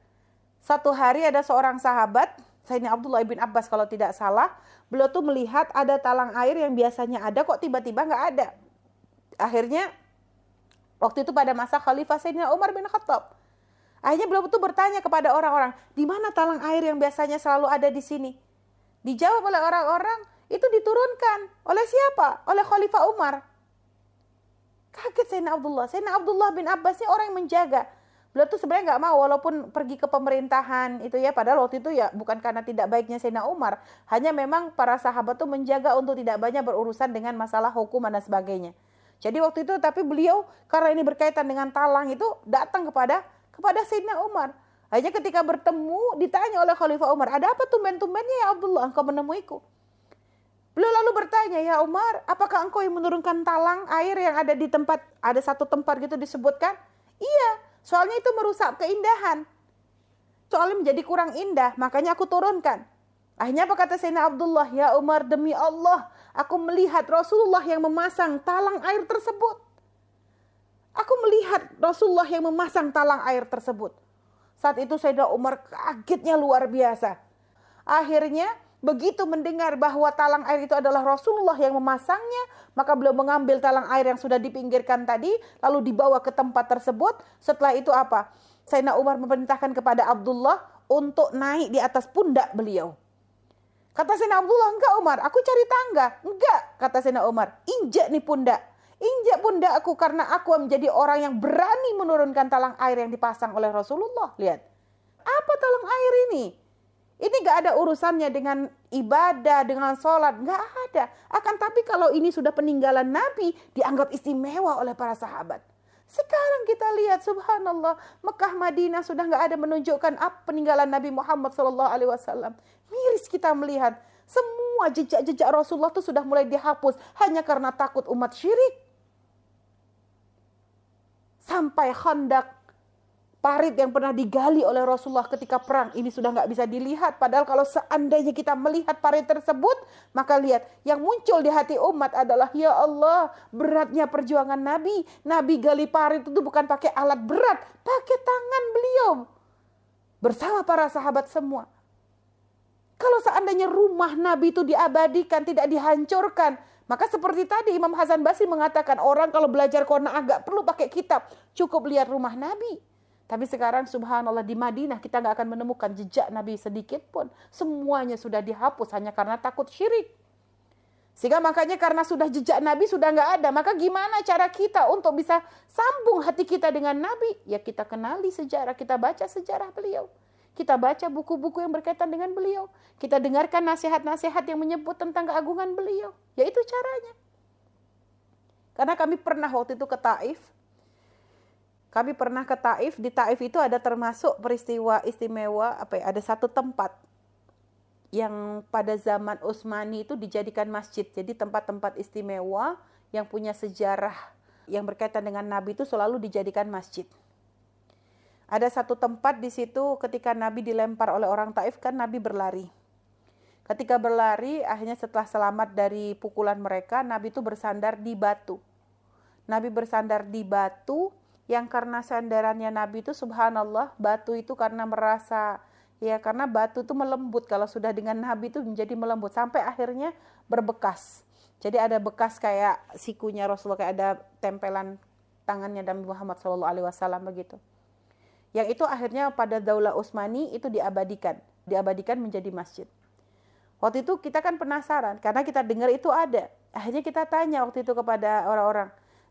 Satu hari ada seorang sahabat, Sayyidina Abdullah ibn Abbas kalau tidak salah. Beliau tuh melihat ada talang air yang biasanya ada kok tiba-tiba nggak ada. Akhirnya waktu itu pada masa Khalifah Sayyidina Umar bin Khattab. Akhirnya beliau tuh bertanya kepada orang-orang, di mana talang air yang biasanya selalu ada di sini? Dijawab oleh orang-orang, itu diturunkan. Oleh siapa? Oleh Khalifah Umar. Kaget Sayyidina Abdullah. Sayyidina Abdullah bin Abbas ini orang yang menjaga. Beliau tuh sebenarnya nggak mau walaupun pergi ke pemerintahan itu ya. Padahal waktu itu ya bukan karena tidak baiknya Sayyidina Umar. Hanya memang para sahabat tuh menjaga untuk tidak banyak berurusan dengan masalah hukuman dan sebagainya. Jadi waktu itu tapi beliau karena ini berkaitan dengan talang itu datang kepada Sayyidina Umar. Akhirnya ketika bertemu ditanya oleh Khalifah Umar, ada apa tumben-tumbennya ya Abdullah engkau menemuiku? Beliau lalu bertanya, ya Umar, apakah engkau yang menurunkan talang air yang ada di tempat, ada satu tempat gitu disebutkan? Iya, soalnya itu merusak keindahan. Soalnya menjadi kurang indah, makanya aku turunkan. Akhirnya apa kata Sayyidina Abdullah, ya Umar demi Allah, aku melihat Rasulullah yang memasang talang air tersebut. Aku melihat Rasulullah yang memasang talang air tersebut. Saat itu Sayyidina Umar kagetnya luar biasa. Akhirnya begitu mendengar bahwa talang air itu adalah Rasulullah yang memasangnya, maka beliau mengambil talang air yang sudah dipinggirkan tadi, lalu dibawa ke tempat tersebut. Setelah itu apa? Sayyidina Umar memerintahkan kepada Abdullah untuk naik di atas pundak beliau. Kata Sayyidina Abdullah, enggak Umar, aku cari tangga. Enggak, kata Sayyidina Umar, injak nih pundak. Injak pundak aku karena aku menjadi orang yang berani menurunkan talang air yang dipasang oleh Rasulullah. Lihat, apa talang air ini? Ini gak ada urusannya dengan ibadah, dengan sholat. Gak ada. Akan tapi kalau ini sudah peninggalan Nabi, dianggap istimewa oleh para sahabat. Sekarang kita lihat, subhanallah, Mekah Madinah sudah gak ada menunjukkan apa peninggalan Nabi Muhammad SAW. Miris kita melihat, semua jejak-jejak Rasulullah itu sudah mulai dihapus hanya karena takut umat syirik. Sampai Khandaq, parit yang pernah digali oleh Rasulullah ketika perang, ini sudah nggak bisa dilihat. Padahal kalau seandainya kita melihat parit tersebut, maka lihat, yang muncul di hati umat adalah, ya Allah, beratnya perjuangan Nabi. Nabi gali parit itu bukan pakai alat berat, pakai tangan beliau. Bersama para sahabat semua. Kalau seandainya rumah Nabi itu diabadikan, tidak dihancurkan, maka seperti tadi Imam Hasan Basri mengatakan, orang kalau belajar Qur'an agak perlu pakai kitab, cukup lihat rumah Nabi. Tapi sekarang subhanallah di Madinah kita nggak akan menemukan jejak Nabi sedikit pun. Semuanya sudah dihapus hanya karena takut syirik. Sehingga makanya karena sudah jejak Nabi sudah nggak ada. Maka gimana cara kita untuk bisa sambung hati kita dengan Nabi? Ya kita kenali sejarah, kita baca sejarah beliau. Kita baca buku-buku yang berkaitan dengan beliau. Kita dengarkan nasihat-nasihat yang menyebut tentang keagungan beliau. Ya itu caranya. Karena kami pernah waktu itu ke Taif. Kami pernah ke Taif, di Taif itu ada termasuk peristiwa istimewa, ada satu tempat yang pada zaman Utsmani itu dijadikan masjid. Jadi tempat-tempat istimewa yang punya sejarah yang berkaitan dengan Nabi itu selalu dijadikan masjid. Ada satu tempat di situ ketika Nabi dilempar oleh orang Taif, kan Nabi berlari. Ketika berlari, akhirnya setelah selamat dari pukulan mereka, Nabi itu bersandar di batu. Nabi bersandar di batu, yang karena sandarannya Nabi itu subhanallah, batu itu karena merasa, ya karena batu itu melembut, kalau sudah dengan Nabi itu menjadi melembut, sampai akhirnya berbekas. Jadi ada bekas kayak sikunya Rasulullah, kayak ada tempelan tangannya Nabi Muhammad SAW begitu. Yang itu akhirnya pada Daulah Utsmani itu diabadikan menjadi masjid. Waktu itu kita kan penasaran, karena kita dengar itu ada. Akhirnya kita tanya waktu itu kepada orang-orang,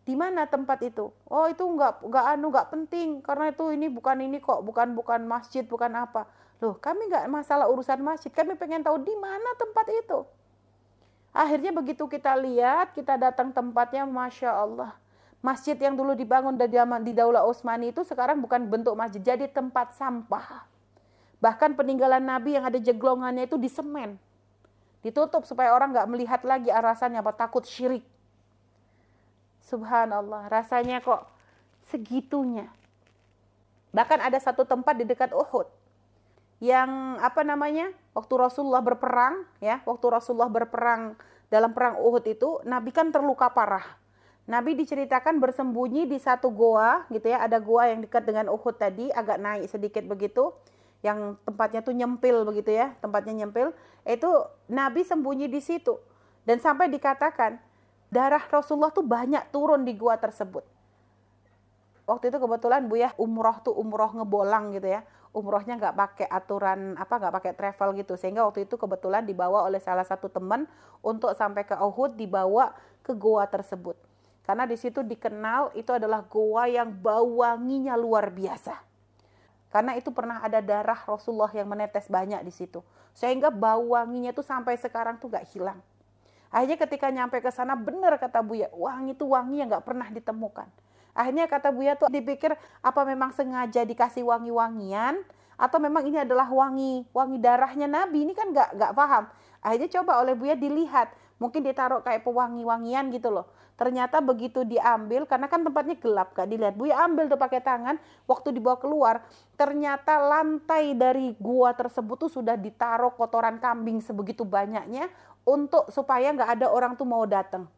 di mana tempat itu? Oh itu nggak penting karena itu ini kok bukan masjid, bukan apa. Loh kami nggak masalah urusan masjid, kami pengen tahu di mana tempat itu. Akhirnya begitu kita lihat, kita datang tempatnya, masya Allah, masjid yang dulu dibangun di Daulah Utsmani itu sekarang bukan bentuk masjid, jadi tempat sampah. Bahkan peninggalan Nabi yang ada jeglongannya itu di semen, ditutup supaya orang nggak melihat lagi, alasannya apa? Takut syirik. Subhanallah, rasanya kok segitunya. Bahkan ada satu tempat di dekat Uhud yang waktu Rasulullah berperang, dalam perang Uhud itu, Nabi kan terluka parah. Nabi diceritakan bersembunyi di satu goa, gitu ya, ada goa yang dekat dengan Uhud tadi, agak naik sedikit begitu, yang tempatnya tuh nyempil begitu ya, itu Nabi sembunyi di situ. Dan sampai dikatakan darah Rasulullah tuh banyak turun di gua tersebut. Waktu itu kebetulan Buya umroh ngebolang gitu ya. Umrohnya nggak pakai aturan nggak pakai travel gitu. Sehingga waktu itu kebetulan dibawa oleh salah satu teman untuk sampai ke Uhud, dibawa ke gua tersebut. Karena di situ dikenal itu adalah gua yang bau wanginya luar biasa. Karena itu pernah ada darah Rasulullah yang menetes banyak di situ. Sehingga bau wanginya tuh sampai sekarang tuh nggak hilang. Akhirnya ketika nyampe ke sana, benar kata Buya, wangi itu wangi yang nggak pernah ditemukan. Akhirnya kata Buya tuh dipikir apa memang sengaja dikasih wangi-wangian atau memang ini adalah wangi darahnya Nabi. Ini kan nggak paham. Akhirnya coba oleh Buya dilihat, mungkin ditaruh kayak pewangi-wangian gitu loh. Ternyata begitu diambil, karena kan tempatnya gelap, gak dilihat. Buya ambil tuh pakai tangan, waktu dibawa keluar, ternyata lantai dari gua tersebut tuh sudah ditaruh kotoran kambing sebegitu banyaknya, untuk supaya nggak ada orang tuh mau datang.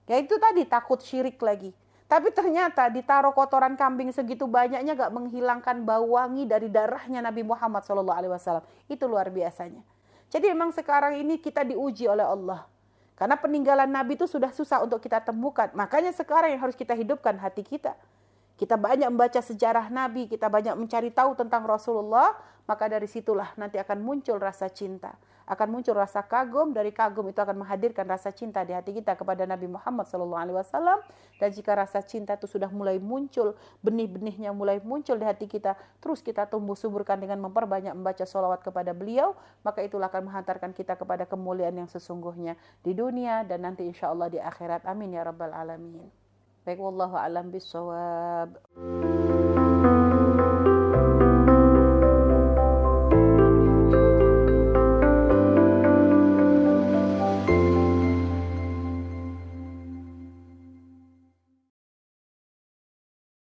Ya itu tadi takut syirik lagi. Tapi ternyata ditaruh kotoran kambing segitu banyaknya nggak menghilangkan bau wangi dari darahnya Nabi Muhammad SAW. Itu luar biasanya. Jadi memang sekarang ini kita diuji oleh Allah. Karena peninggalan Nabi itu sudah susah untuk kita temukan. Makanya sekarang yang harus kita hidupkan hati kita. Kita banyak membaca sejarah Nabi, kita banyak mencari tahu tentang Rasulullah, maka dari situlah nanti akan muncul rasa cinta. Akan muncul rasa kagum, dari kagum itu akan menghadirkan rasa cinta di hati kita kepada Nabi Muhammad SAW. Dan jika rasa cinta itu sudah mulai muncul, benih-benihnya mulai muncul di hati kita, terus kita tumbuh suburkan dengan memperbanyak membaca sholawat kepada beliau, maka itulah akan menghantarkan kita kepada kemuliaan yang sesungguhnya di dunia dan nanti insya Allah di akhirat. Amin ya rabbal alamin. Baik, wallahu a'lam bishawab.